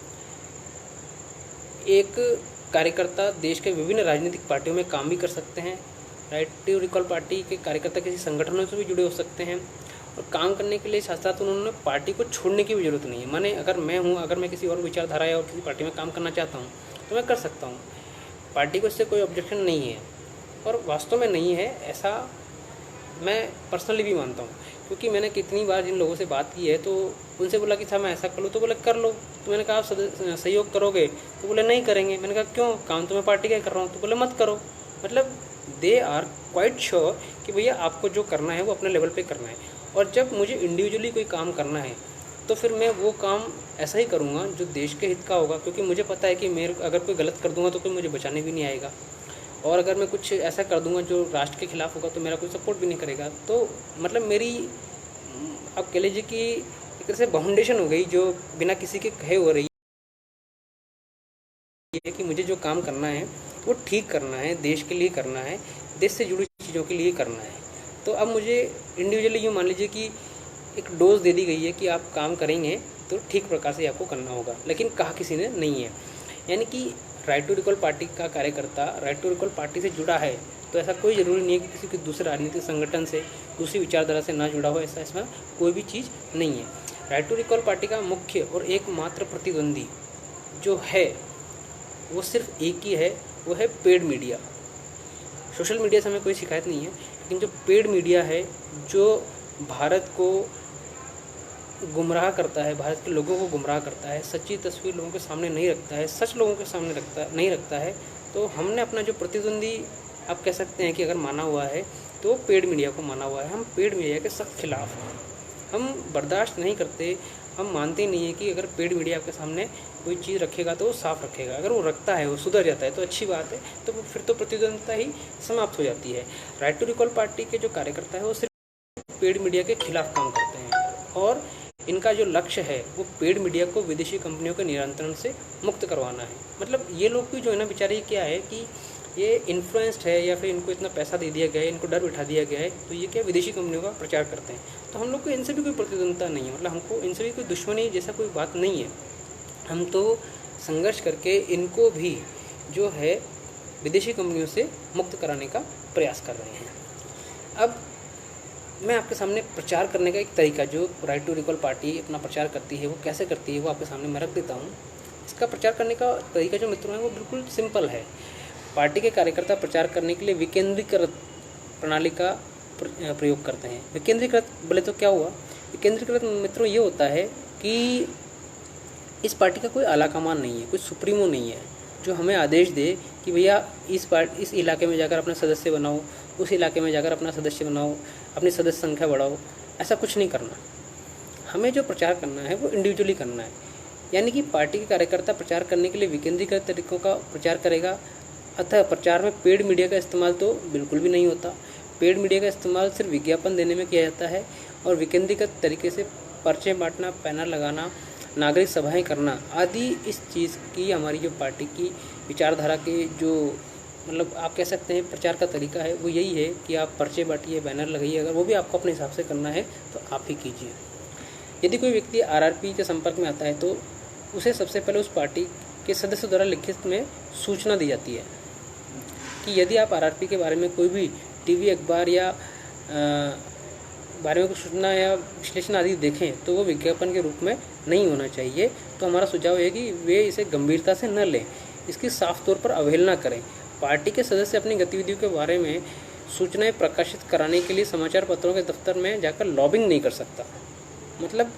एक कार्यकर्ता देश के विभिन्न राजनीतिक पार्टियों में काम भी कर सकते हैं। राइट टू रिकॉल पार्टी के कार्यकर्ता किसी संगठनों से भी जुड़े हो सकते हैं, और काम करने के लिए साथ साथ उन्होंने पार्टी को छोड़ने की भी ज़रूरत नहीं है। माने अगर मैं हूँ, अगर मैं किसी और विचारधारा या और किसी पार्टी में काम करना चाहता हूँ तो मैं कर सकता हूँ। पार्टी को इससे कोई ऑब्जेक्शन नहीं है, और वास्तव में नहीं है, ऐसा मैं पर्सनली भी मानता हूँ। क्योंकि मैंने कितनी बार जिन लोगों से बात की है तो उनसे बोला कि था मैं ऐसा कर लूँ, तो बोले कर लो। तो मैंने कहा आप सहयोग करोगे, तो बोले नहीं करेंगे। मैंने कहा क्यों, काम तो मैं पार्टी का कर रहा हूँ, तो बोले मत करो। मतलब दे आर क्वाइट श्योर कि भैया आपको जो करना है वो अपने लेवल पे करना है। और जब मुझे इंडिविजुअली कोई काम करना है तो फिर मैं वो काम ऐसा ही करूँगा जो देश के हित का होगा, क्योंकि मुझे पता है कि मेरे अगर कोई गलत कर दूंगा तो कोई मुझे बचाने भी नहीं आएगा, और अगर मैं कुछ ऐसा कर दूंगा जो राष्ट्र के खिलाफ होगा तो मेरा कोई सपोर्ट भी नहीं करेगा। तो मतलब मेरी, आप कह लीजिए कि एक तरह से बाउंडेशन हो गई जो बिना किसी के कहे हो रही है कि मुझे जो काम करना है वो ठीक करना है, देश के लिए करना है, देश से जुड़ी चीज़ों के लिए करना है। तो अब मुझे इंडिविजुअली यूँ मान लीजिए कि एक डोज दे दी गई है कि आप काम करेंगे तो ठीक प्रकार से आपको करना होगा, लेकिन कहा किसी ने नहीं है। यानी कि राइट टू रिकॉल पार्टी का कार्यकर्ता राइट टू रिकॉल पार्टी से जुड़ा है तो ऐसा कोई ज़रूरी नहीं है कि किसी दूसरे राजनीतिक संगठन से, दूसरी विचारधारा से ना जुड़ा हो, ऐसा इसमें कोई भी चीज़ नहीं है। राइट टू रिकॉल पार्टी का मुख्य और एकमात्र प्रतिद्वंदी जो है वो सिर्फ एक ही है, वो है पेड मीडिया। सोशल मीडिया से हमें कोई शिकायत नहीं है, लेकिन जो पेड मीडिया है, जो भारत को गुमराह करता है, भारत के लोगों को गुमराह करता है, सच्ची तस्वीर लोगों के सामने नहीं रखता है, सच लोगों के सामने नहीं रखता है, तो हमने अपना जो प्रतिद्वंदी आप कह सकते हैं कि अगर माना हुआ है तो पेड मीडिया को माना हुआ है। हम पेड मीडिया के सख्त खिलाफ हैं, हम बर्दाश्त नहीं करते, हम मानते नहीं हैं कि अगर पेड मीडिया आपके सामने कोई चीज़ रखेगा तो वो साफ़ रखेगा। अगर वो रखता है, वो सुधर जाता है तो अच्छी बात है, तो फिर तो प्रतिद्वंदिता ही समाप्त हो जाती है। राइट टू रिकॉल पार्टी के जो कार्यकर्ता है वो सिर्फ पेड मीडिया के खिलाफ काम करते हैं और इनका जो लक्ष्य है वो पेड मीडिया को विदेशी कंपनियों के नियंत्रण से मुक्त करवाना है। मतलब ये लोग भी जो है ना बेचारे, क्या है कि ये इन्फ्लुएंस्ड है या फिर इनको इतना पैसा दे दिया गया है, इनको डर बिठा दिया गया है, तो ये क्या विदेशी कंपनियों का प्रचार करते हैं। तो हम लोग को इनसे भी कोई प्रतिद्वंदिता नहीं है, मतलब हमको इनसे भी कोई दुश्मनी जैसा कोई बात नहीं है। हम तो संघर्ष करके इनको भी जो है विदेशी कंपनियों से मुक्त कराने का प्रयास कर रहे हैं। अब मैं आपके सामने प्रचार करने का एक तरीका, जो राइट टू रिकॉल पार्टी अपना प्रचार करती है वो कैसे करती है, वो आपके सामने मैं रख देता हूँ। इसका प्रचार करने का तरीका जो मित्रों है वो बिल्कुल सिंपल है। पार्टी के कार्यकर्ता प्रचार करने के लिए विकेंद्रीकृत प्रणाली का प्रयोग करते हैं। विकेंद्रीकृत बोले तो क्या हुआ? विकेंद्रीकृत मित्रों ये होता है कि इस पार्टी का कोई आला कमान नहीं है, कोई सुप्रीमो नहीं है जो हमें आदेश दे कि भैया इस इलाके में जाकर अपना सदस्य बनाओ, उस इलाके में जाकर अपना सदस्य बनाओ, अपनी सदस्य संख्या बढ़ाओ। ऐसा कुछ नहीं करना। हमें जो प्रचार करना है वो इंडिविजुअली करना है। यानी कि पार्टी के कार्यकर्ता प्रचार करने के लिए विकेंद्रीकृत तरीकों का प्रचार करेगा, अतः प्रचार में पेड मीडिया का इस्तेमाल तो बिल्कुल भी नहीं होता। पेड मीडिया का इस्तेमाल सिर्फ विज्ञापन देने में किया जाता है और विकेंद्रीकृत तरीके से पर्चे बांटना, बैनर लगाना, नागरिक सभाएं करना आदि इस चीज़ की हमारी जो पार्टी की विचारधारा के जो मतलब आप कह सकते हैं प्रचार का तरीका है वो यही है कि आप पर्चे बांटिए, बैनर लगाइए। अगर वो भी आपको अपने हिसाब से करना है तो आप ही कीजिए। यदि कोई व्यक्ति आरआरपी के संपर्क में आता है तो उसे सबसे पहले उस पार्टी के सदस्य द्वारा लिखित में सूचना दी जाती है कि यदि आप आरआरपी के बारे में कोई भी टीवी, अखबार या बारे में कुछ सूचना या विश्लेषण आदि देखें तो वो विज्ञापन के रूप में नहीं होना चाहिए। तो हमारा सुझाव है कि वे इसे गंभीरता से न लें, इसकी साफ तौर पर अवहेलना करें। पार्टी के सदस्य अपनी गतिविधियों के बारे में सूचनाएं प्रकाशित कराने के लिए समाचार पत्रों के दफ्तर में जाकर लॉबिंग नहीं कर सकता। मतलब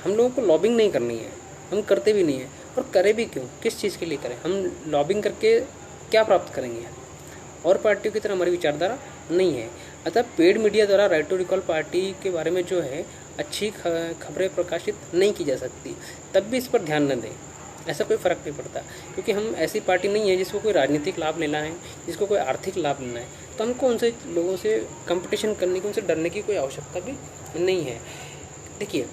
हम लोगों को लॉबिंग नहीं करनी है, हम करते भी नहीं है। और करें भी क्यों, किस चीज़ के लिए करें? हम लॉबिंग करके क्या प्राप्त करेंगे? और पार्टियों की तरह हमारी विचारधारा नहीं है। अतः पेड मीडिया द्वारा राइट टू रिकॉल पार्टी के बारे में जो है अच्छी खबरें प्रकाशित नहीं की जा सकती। तब भी इस पर ध्यान न दें, ऐसा कोई फ़र्क नहीं पड़ता, क्योंकि हम ऐसी पार्टी नहीं है जिसको कोई राजनीतिक लाभ लेना है, जिसको कोई आर्थिक लाभ लेना है। तो हमको उनसे लोगों से कंपटीशन करने की, उनसे डरने की कोई आवश्यकता भी नहीं है। देखिए,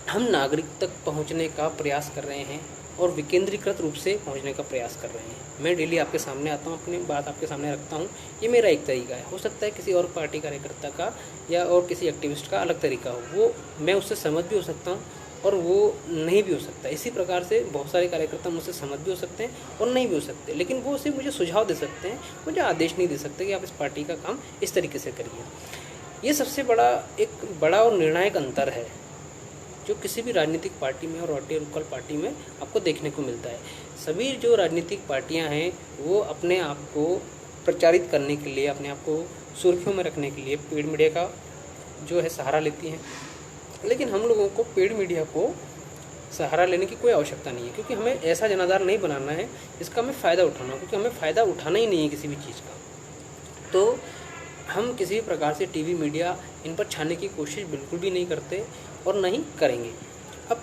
हम नागरिक तक पहुंचने का प्रयास कर रहे हैं और विकेंद्रीकृत रूप से पहुंचने का प्रयास कर रहे हैं। मैं डेली आपके सामने आता हूं, अपनी बात आपके सामने रखता हूं। ये मेरा एक तरीका है। हो सकता है किसी और पार्टी कार्यकर्ता का या और किसी एक्टिविस्ट का अलग तरीका हो, वो मैं उससे सहमत भी हो सकता हूं और वो नहीं भी हो सकता। इसी प्रकार से बहुत सारे कार्यकर्ता मुझसे सहमत भी हो सकते हैं और नहीं भी हो सकते, लेकिन वो सिर्फ मुझे सुझाव दे सकते हैं, मुझे आदेश नहीं दे सकते कि आप इस पार्टी का काम इस तरीके से करिए। ये सबसे एक बड़ा और निर्णायक अंतर है जो किसी भी राजनीतिक पार्टी में और राइट टू रिकॉल पार्टी में आपको देखने को मिलता है। सभी जो राजनीतिक पार्टियां हैं वो अपने आप को प्रचारित करने के लिए, अपने आप को सुर्खियों में रखने के लिए पेड मीडिया का जो है सहारा लेती हैं। लेकिन हम लोगों को पेड मीडिया को सहारा लेने की कोई आवश्यकता नहीं है, क्योंकि हमें ऐसा जनाधार नहीं बनाना है जिसका हमें फ़ायदा उठाना हो, क्योंकि हमें फ़ायदा उठाना ही नहीं है किसी भी चीज़ का। तो हम किसी भी प्रकार से टीवी, मीडिया इन पर छाने की कोशिश बिल्कुल भी नहीं करते और नहीं करेंगे। अब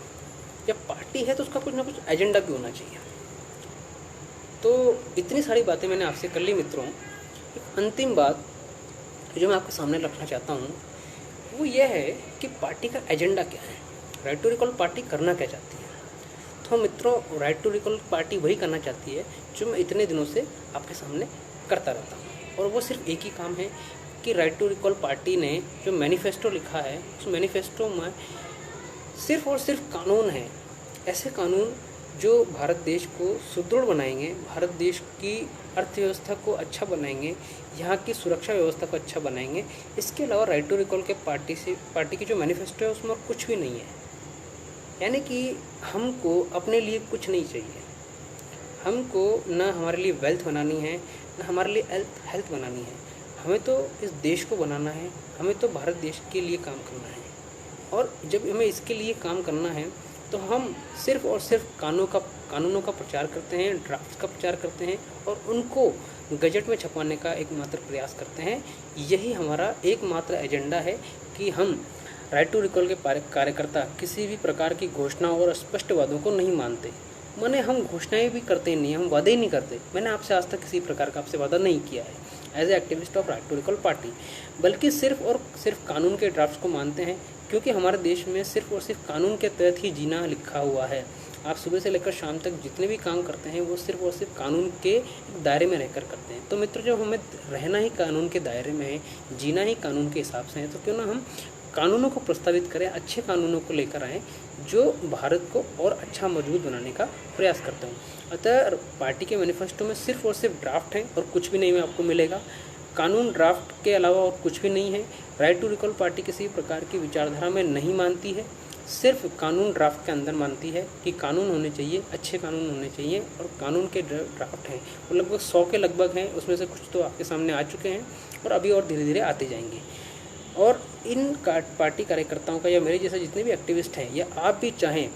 जब पार्टी है तो उसका कुछ ना कुछ एजेंडा भी होना चाहिए। तो इतनी सारी बातें मैंने आपसे कर ली मित्रों। एक अंतिम बात जो मैं आपके सामने रखना चाहता हूँ वो यह है कि पार्टी का एजेंडा क्या है, राइट टू रिकॉल पार्टी करना क्या चाहती है। तो मित्रों, राइट टू रिकॉल पार्टी वही करना चाहती है जो मैं इतने दिनों से आपके सामने करता रहता हूँ, और वो सिर्फ एक ही काम है कि राइट टू रिकॉल पार्टी ने जो मैनिफेस्टो लिखा है उस मैनिफेस्टो में सिर्फ और सिर्फ कानून है, ऐसे कानून जो भारत देश को सुदृढ़ बनाएंगे, भारत देश की अर्थव्यवस्था को अच्छा बनाएंगे, यहाँ की सुरक्षा व्यवस्था को अच्छा बनाएंगे। इसके अलावा राइट टू रिकॉल के पार्टी की जो मैनिफेस्टो है उसमें और कुछ भी नहीं है। यानी कि हमको अपने लिए कुछ नहीं चाहिए, हमको न हमारे लिए वेल्थ बनानी है, न हमारे लिए हेल्थ बनानी है। हमें तो इस देश को बनाना है, हमें तो भारत देश के लिए काम करना है। और जब हमें इसके लिए काम करना है तो हम सिर्फ़ और सिर्फ कानूनों का प्रचार करते हैं, ड्राफ्ट का प्रचार करते हैं और उनको गजट में छपवाने का एकमात्र प्रयास करते हैं। यही हमारा एकमात्र एजेंडा है कि हम राइट टू रिकॉल के कार्यकर्ता किसी भी प्रकार की घोषणाओं और स्पष्ट वादों को नहीं मानते। माने हम घोषणाएं भी करते नहीं, हम वादे ही नहीं करते। मैंने आपसे आज तक किसी प्रकार का आपसे वादा नहीं किया है as a activist of right to recall party, बल्कि सिर्फ और सिर्फ कानून के ड्राफ्ट्स को मानते हैं, क्योंकि हमारे देश में सिर्फ और सिर्फ कानून के तहत ही जीना लिखा हुआ है। आप सुबह से लेकर शाम तक जितने भी काम करते हैं वो सिर्फ और सिर्फ कानून के दायरे में रहकर करते हैं। तो मित्रों, जब हमें रहना ही कानून के दायरे में है, जीना ही कानून के हिसाब से है, तो क्यों ना हम कानूनों को प्रस्तावित करें, अच्छे कानूनों को लेकर आएँ जो भारत को और अच्छा मजबूत बनाने का प्रयास करते हैं। अतः पार्टी के मैनिफेस्टो में सिर्फ और सिर्फ ड्राफ्ट है और कुछ भी नहीं में आपको मिलेगा। कानून ड्राफ्ट के अलावा और कुछ भी नहीं है। राइट टू रिकॉल पार्टी किसी प्रकार की विचारधारा में नहीं मानती है, सिर्फ कानून ड्राफ्ट के अंदर मानती है कि कानून होने चाहिए, अच्छे कानून होने चाहिए। और कानून के ड्राफ्ट हैं वो लगभग 100 के लगभग हैं, उसमें से कुछ तो आपके सामने आ चुके हैं और अभी और धीरे धीरे आते जाएंगे। और इन पार्टी कार्यकर्ताओं का या मेरे जैसे जितने भी एक्टिविस्ट हैं या आप भी चाहें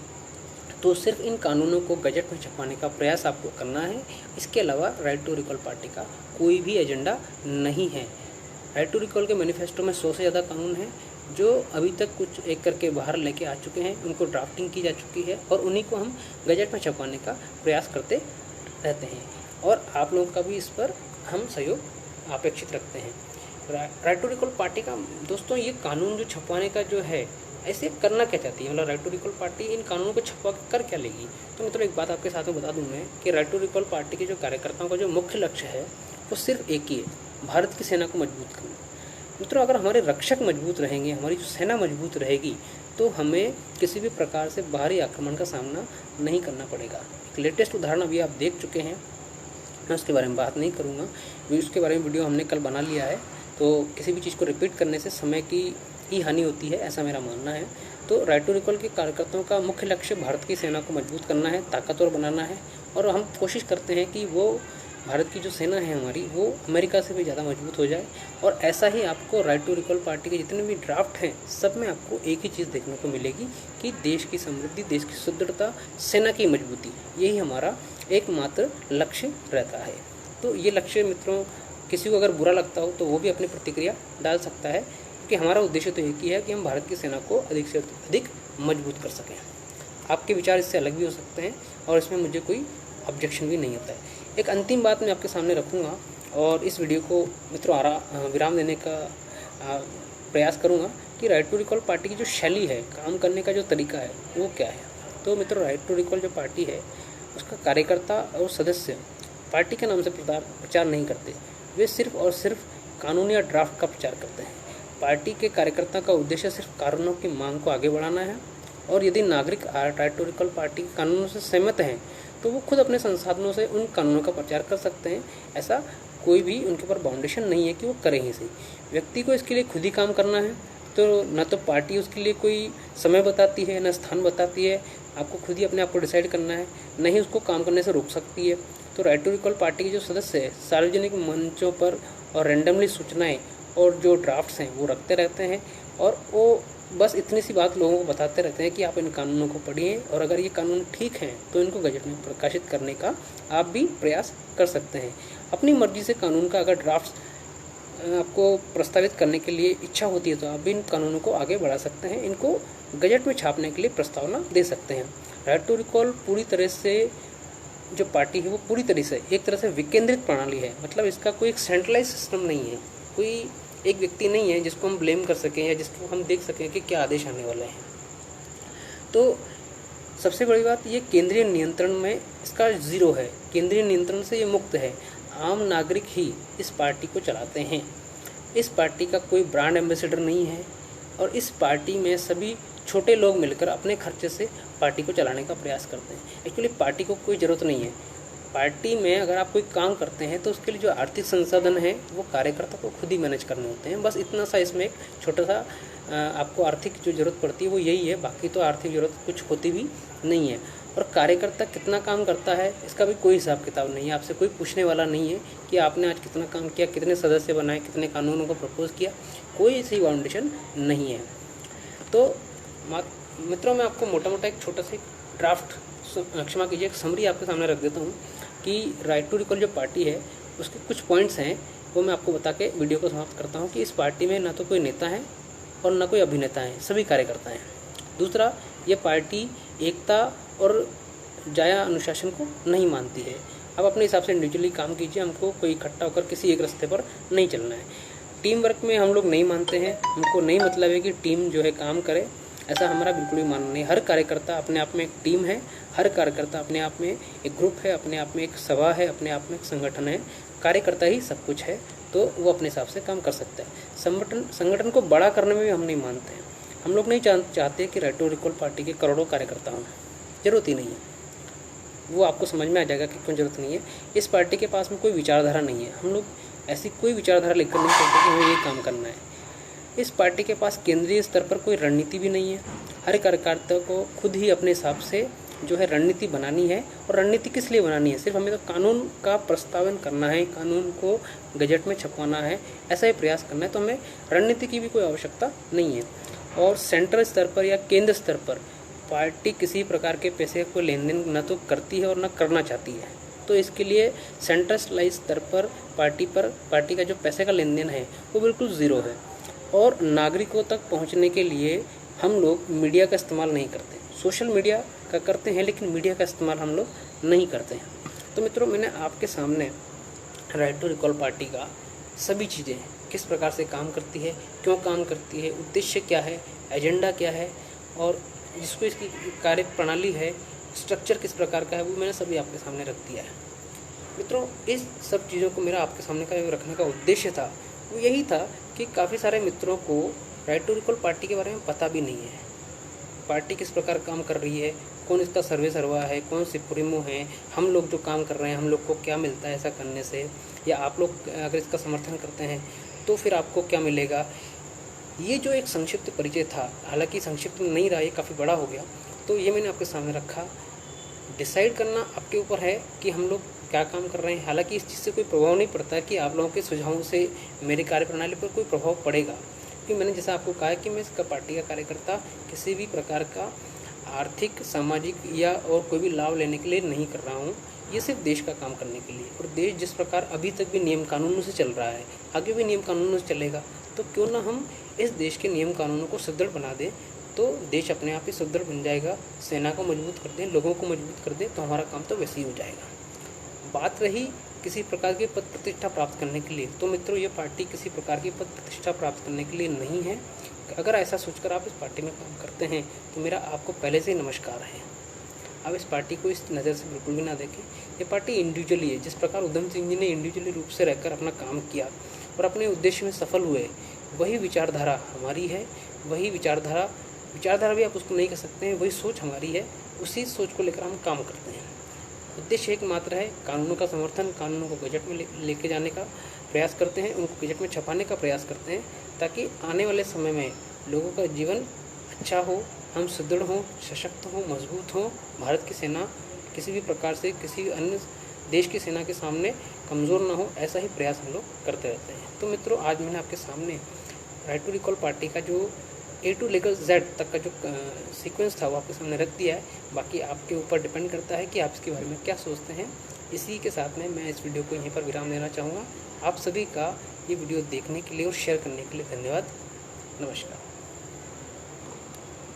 तो सिर्फ इन कानूनों को गजट में छपवाने का प्रयास आपको करना है। इसके अलावा राइट टू रिकॉल पार्टी का कोई भी एजेंडा नहीं है। राइट टू रिकॉल के मैनिफेस्टो में 100 से ज़्यादा कानून हैं जो अभी तक कुछ एक करके बाहर लेके आ चुके हैं, उनको ड्राफ्टिंग की जा चुकी है और उन्हीं को हम गजट में छपवाने का प्रयास करते रहते हैं और आप लोगों का भी इस पर हम सहयोग अपेक्षित रखते हैं। राइट टू रिकॉल पार्टी का दोस्तों ये कानून जो छपवाने का जो है, ऐसे करना क्या चाहती है, मतलब राइट टू रिकॉल पार्टी इन कानूनों को छपवा कर क्या लेगी। तो मित्रों, एक बात आपके साथ में बता दूं मैं कि राइट टू रिकॉल पार्टी के जो कार्यकर्ताओं का जो मुख्य लक्ष्य है वो सिर्फ एक ही है, भारत की सेना को मजबूत करना। मित्रों, अगर हमारे रक्षक मजबूत रहेंगे, हमारी जो सेना मजबूत रहेगी, तो हमें किसी भी प्रकार से बाहरी आक्रमण का सामना नहीं करना पड़ेगा। एक लेटेस्ट उदाहरण अभी आप देख चुके हैं, मैं उसके बारे में बात नहीं करूँगा, उसके बारे में वीडियो हमने कल बना लिया है। तो किसी भी चीज़ को रिपीट करने से समय की ही हानि होती है, ऐसा मेरा मानना है। तो राइट टू रिकॉल के कार्यकर्ताओं का मुख्य लक्ष्य भारत की सेना को मजबूत करना है, ताकतवर बनाना है और हम कोशिश करते हैं कि वो भारत की जो सेना है हमारी वो अमेरिका से भी ज़्यादा मजबूत हो जाए। और ऐसा ही आपको राइट टू रिकॉल पार्टी के जितने भी ड्राफ्ट हैं सब में आपको एक ही चीज़ देखने को मिलेगी कि देश की समृद्धि, देश की सुदृढ़ता, सेना की मजबूती, यही हमारा एकमात्र लक्ष्य रहता है। तो ये लक्ष्य मित्रों, किसी को अगर बुरा लगता हो तो वो भी अपनी प्रतिक्रिया डाल सकता है, क्योंकि हमारा उद्देश्य तो एक ही है कि हम भारत की सेना को अधिक से अधिक मजबूत कर सकें। आपके विचार इससे अलग भी हो सकते हैं और इसमें मुझे कोई ऑब्जेक्शन भी नहीं होता है। एक अंतिम बात मैं आपके सामने रखूँगा और इस वीडियो को मित्रों विराम देने का प्रयास करूँगा कि राइट टू रिकॉल पार्टी की जो शैली है, काम करने का जो तरीका है वो क्या है। तो मित्रों, राइट टू रिकॉल जो पार्टी है उसका कार्यकर्ता और सदस्य पार्टी के नाम से प्रचार नहीं करते, वे सिर्फ और सिर्फ कानून या ड्राफ्ट का प्रचार करते हैं। पार्टी के कार्यकर्ता का उद्देश्य सिर्फ कानूनों की मांग को आगे बढ़ाना है और यदि नागरिक राइट टू रिकॉल पार्टी के कानूनों से सहमत हैं तो वो खुद अपने संसाधनों से उन कानूनों का प्रचार कर सकते हैं। ऐसा कोई भी उनके ऊपर बाउंडेशन नहीं है कि वो करें ही सही। व्यक्ति को इसके लिए खुद ही काम करना है, तो न तो पार्टी उसके लिए कोई समय बताती है, न स्थान बताती है, आपको खुद ही अपने आप को डिसाइड करना है, न ही उसको काम करने से रोक सकती है। तो राइट टू रिकॉल पार्टी के जो सदस्य हैं सार्वजनिक मंचों पर और रैंडमली सूचनाएं और जो ड्राफ्ट्स हैं वो रखते रहते हैं और वो बस इतनी सी बात लोगों को बताते रहते हैं कि आप इन कानूनों को पढ़िए और अगर ये कानून ठीक हैं तो इनको गजट में प्रकाशित करने का आप भी प्रयास कर सकते हैं। अपनी मर्जी से कानून का अगर ड्राफ्ट्स आपको प्रस्तावित करने के लिए इच्छा होती है तो आप भी इन कानूनों को आगे बढ़ा सकते हैं, इनको गजट में छापने के लिए प्रस्तावना दे सकते हैं। राइट टू रिकॉल पूरी तरह से जो पार्टी है वो पूरी तरह से एक तरह से विकेंद्रित प्रणाली है, मतलब इसका कोई एक सेंट्रलाइज सिस्टम नहीं है, कोई एक व्यक्ति नहीं है जिसको हम ब्लेम कर सकें या जिसको हम देख सकें कि क्या आदेश आने वाले हैं। तो सबसे बड़ी बात, ये केंद्रीय नियंत्रण में इसका जीरो है, केंद्रीय नियंत्रण से ये मुक्त है। आम नागरिक ही इस पार्टी को चलाते हैं। इस पार्टी का कोई ब्रांड एम्बेसडर नहीं है और इस पार्टी में सभी छोटे लोग मिलकर अपने खर्चे से पार्टी को चलाने का प्रयास करते हैं। एक्चुअली पार्टी को कोई ज़रूरत नहीं है। पार्टी में अगर आप कोई काम करते हैं तो उसके लिए जो आर्थिक संसाधन है वो कार्यकर्ता को खुद ही मैनेज करने होते हैं। बस इतना सा इसमें एक छोटा सा आपको आर्थिक जो ज़रूरत पड़ती है वो यही है, बाकी तो आर्थिक ज़रूरत कुछ होती भी नहीं है। और कार्यकर्ता कितना काम करता है इसका भी कोई हिसाब किताब नहीं है, आपसे कोई पूछने वाला नहीं है कि आपने आज कितना काम किया, कितने सदस्य बनाए, कितने कानूनों को प्रपोज किया, कोई ऐसी बाउंडेशन नहीं है। तो मित्रों, मैं आपको मोटा मोटा एक छोटा सा ड्राफ्ट, क्षमा कीजिए, एक समरी आपके सामने रख देता हूँ कि राइट टू रिकॉल जो पार्टी है उसके कुछ पॉइंट्स हैं, वो मैं आपको बता के वीडियो को समाप्त करता हूँ कि इस पार्टी में ना तो कोई नेता है और ना कोई अभिनेता है, सभी कार्यकर्ता हैं। दूसरा, ये पार्टी एकता और जाया अनुशासन को नहीं मानती है। आप अपने हिसाब से इंडिविजुअली काम कीजिए, हमको कोई इकट्ठा होकर किसी एक रास्ते पर नहीं चलना है। टीम वर्क में हम लोग नहीं मानते हैं, हमको नहीं मतलब है कि टीम जो है काम करे, ऐसा हमारा बिल्कुल भी मानना नहीं। हर कार्यकर्ता अपने आप में एक टीम है, हर कार्यकर्ता अपने आप में एक ग्रुप है, अपने आप में एक सभा है, अपने आप में एक संगठन है। कार्यकर्ता ही सब कुछ है, तो वो अपने हिसाब से काम कर सकता है। संगठन को बड़ा करने में भी हम नहीं मानते हैं। हम लोग नहीं चाहते कि राइट टू रिकॉल पार्टी के करोड़ों कार्यकर्ता हों, जरूरत ही नहीं है। वो आपको समझ में आ जाएगा कि क्यों जरूरत नहीं है। इस पार्टी के पास में कोई विचारधारा नहीं है। हम लोग ऐसी कोई विचारधारा लेकर नहीं चलते कि हमें ये काम करना है। इस पार्टी के पास केंद्रीय स्तर पर कोई रणनीति भी नहीं है। हर कार्यकर्ता को खुद ही अपने हिसाब से जो है रणनीति बनानी है। और रणनीति किस लिए बनानी है? सिर्फ हमें तो कानून का प्रस्तावन करना है, कानून को गजट में छपवाना है, ऐसा ही प्रयास करना है। तो हमें रणनीति की भी कोई आवश्यकता नहीं है। और सेंट्रल स्तर पर या केंद्र स्तर पर पार्टी किसी प्रकार के पैसे को लेन देन न तो करती है और न करना चाहती है। तो इसके लिए सेंट्रलाइज स्तर पर पार्टी का जो पैसे का लेन देन है वो बिल्कुल ज़ीरो है। और नागरिकों तक पहुंचने के लिए हम लोग मीडिया का इस्तेमाल नहीं करते। सोशल मीडिया का करते हैं, लेकिन मीडिया का इस्तेमाल हम लोग नहीं करते हैं। तो मित्रों, मैंने आपके सामने राइट टू रिकॉल पार्टी का सभी चीज़ें किस प्रकार से काम करती है, क्यों काम करती है, उद्देश्य क्या है, एजेंडा क्या है, और जिसको इसकी कार्य प्रणाली है, स्ट्रक्चर किस प्रकार का है, वो मैंने सभी आपके सामने रख दिया है। मित्रों, इस सब चीज़ों को मेरा आपके सामने का रखने का उद्देश्य था वो यही था कि काफ़ी सारे मित्रों को राइट टू रिकॉल पार्टी के बारे में पता भी नहीं है। पार्टी किस प्रकार काम कर रही है, कौन इसका सर्वा है, कौन सुप्रीमो है, हम लोग जो काम कर रहे हैं हम लोग को क्या मिलता है ऐसा करने से, या आप लोग अगर इसका समर्थन करते हैं तो फिर आपको क्या मिलेगा। ये जो एक संक्षिप्त परिचय था, हालांकि संक्षिप्त नहीं रहा, ये काफ़ी बड़ा हो गया, तो ये मैंने आपके सामने रखा। डिसाइड करना आपके ऊपर है कि हम लोग क्या काम कर रहे हैं। हालांकि इस चीज़ से कोई प्रभाव नहीं पड़ता कि आप लोगों के सुझावों से मेरी कार्यप्रणाली पर कोई प्रभाव पड़ेगा, क्योंकि मैंने जैसा आपको कहा कि मैं इसका पार्टी का कार्यकर्ता किसी भी प्रकार का आर्थिक, सामाजिक या और कोई भी लाभ लेने के लिए नहीं कर रहा हूँ। ये सिर्फ देश का काम करने के लिए। और देश जिस प्रकार अभी तक भी नियम कानूनों से चल रहा है, आगे भी नियम कानूनों से चलेगा, तो क्यों ना हम इस देश के नियम कानूनों को सुदृढ़ बना दें, तो देश अपने आप ही सुदृढ़ बन जाएगा। सेना को मजबूत कर दें, लोगों को मजबूत कर दें, तो हमारा काम तो वैसे ही हो जाएगा। बात रही किसी प्रकार की पद प्रतिष्ठा प्राप्त करने के लिए, तो मित्रों, ये पार्टी किसी प्रकार की पद प्रतिष्ठा प्राप्त करने के लिए नहीं है। अगर ऐसा सोचकर आप इस पार्टी में काम करते हैं तो मेरा आपको पहले से ही नमस्कार है। आप इस पार्टी को इस नज़र से बिल्कुल भी ना देखें। ये पार्टी इंडिविजुअली है। जिस प्रकार उधम सिंह जी ने इंडिविजुअली रूप से रहकर अपना काम किया और अपने उद्देश्य में सफल हुए, वही विचारधारा हमारी है। वही विचारधारा भी आप उसको नहीं कह सकते हैं, वही सोच हमारी है। उसी सोच को लेकर हम काम करते हैं। उद्देश्य एक मात्र है, कानूनों का समर्थन, कानूनों को गजट में लेके जाने का प्रयास करते हैं, उनको गजट में छपाने का प्रयास करते हैं, ताकि आने वाले समय में लोगों का जीवन अच्छा हो, हम सुदृढ़ हों, सशक्त हों, मजबूत हों। भारत की सेना किसी भी प्रकार से किसी अन्य देश की सेना के सामने कमज़ोर ना हो, ऐसा ही प्रयास हम लोग करते रहते हैं। तो मित्रों, आज मैंने आपके सामने राइट टू रिकॉल पार्टी का जो A to लेकर Z तक का जो सीक्वेंस था वो आपके सामने रख दिया है। बाकी आपके ऊपर डिपेंड करता है कि आप इसके बारे में क्या सोचते हैं। इसी के साथ में मैं इस वीडियो को यहीं पर विराम देना चाहूँगा। आप सभी का ये वीडियो देखने के लिए और शेयर करने के लिए धन्यवाद। नमस्कार।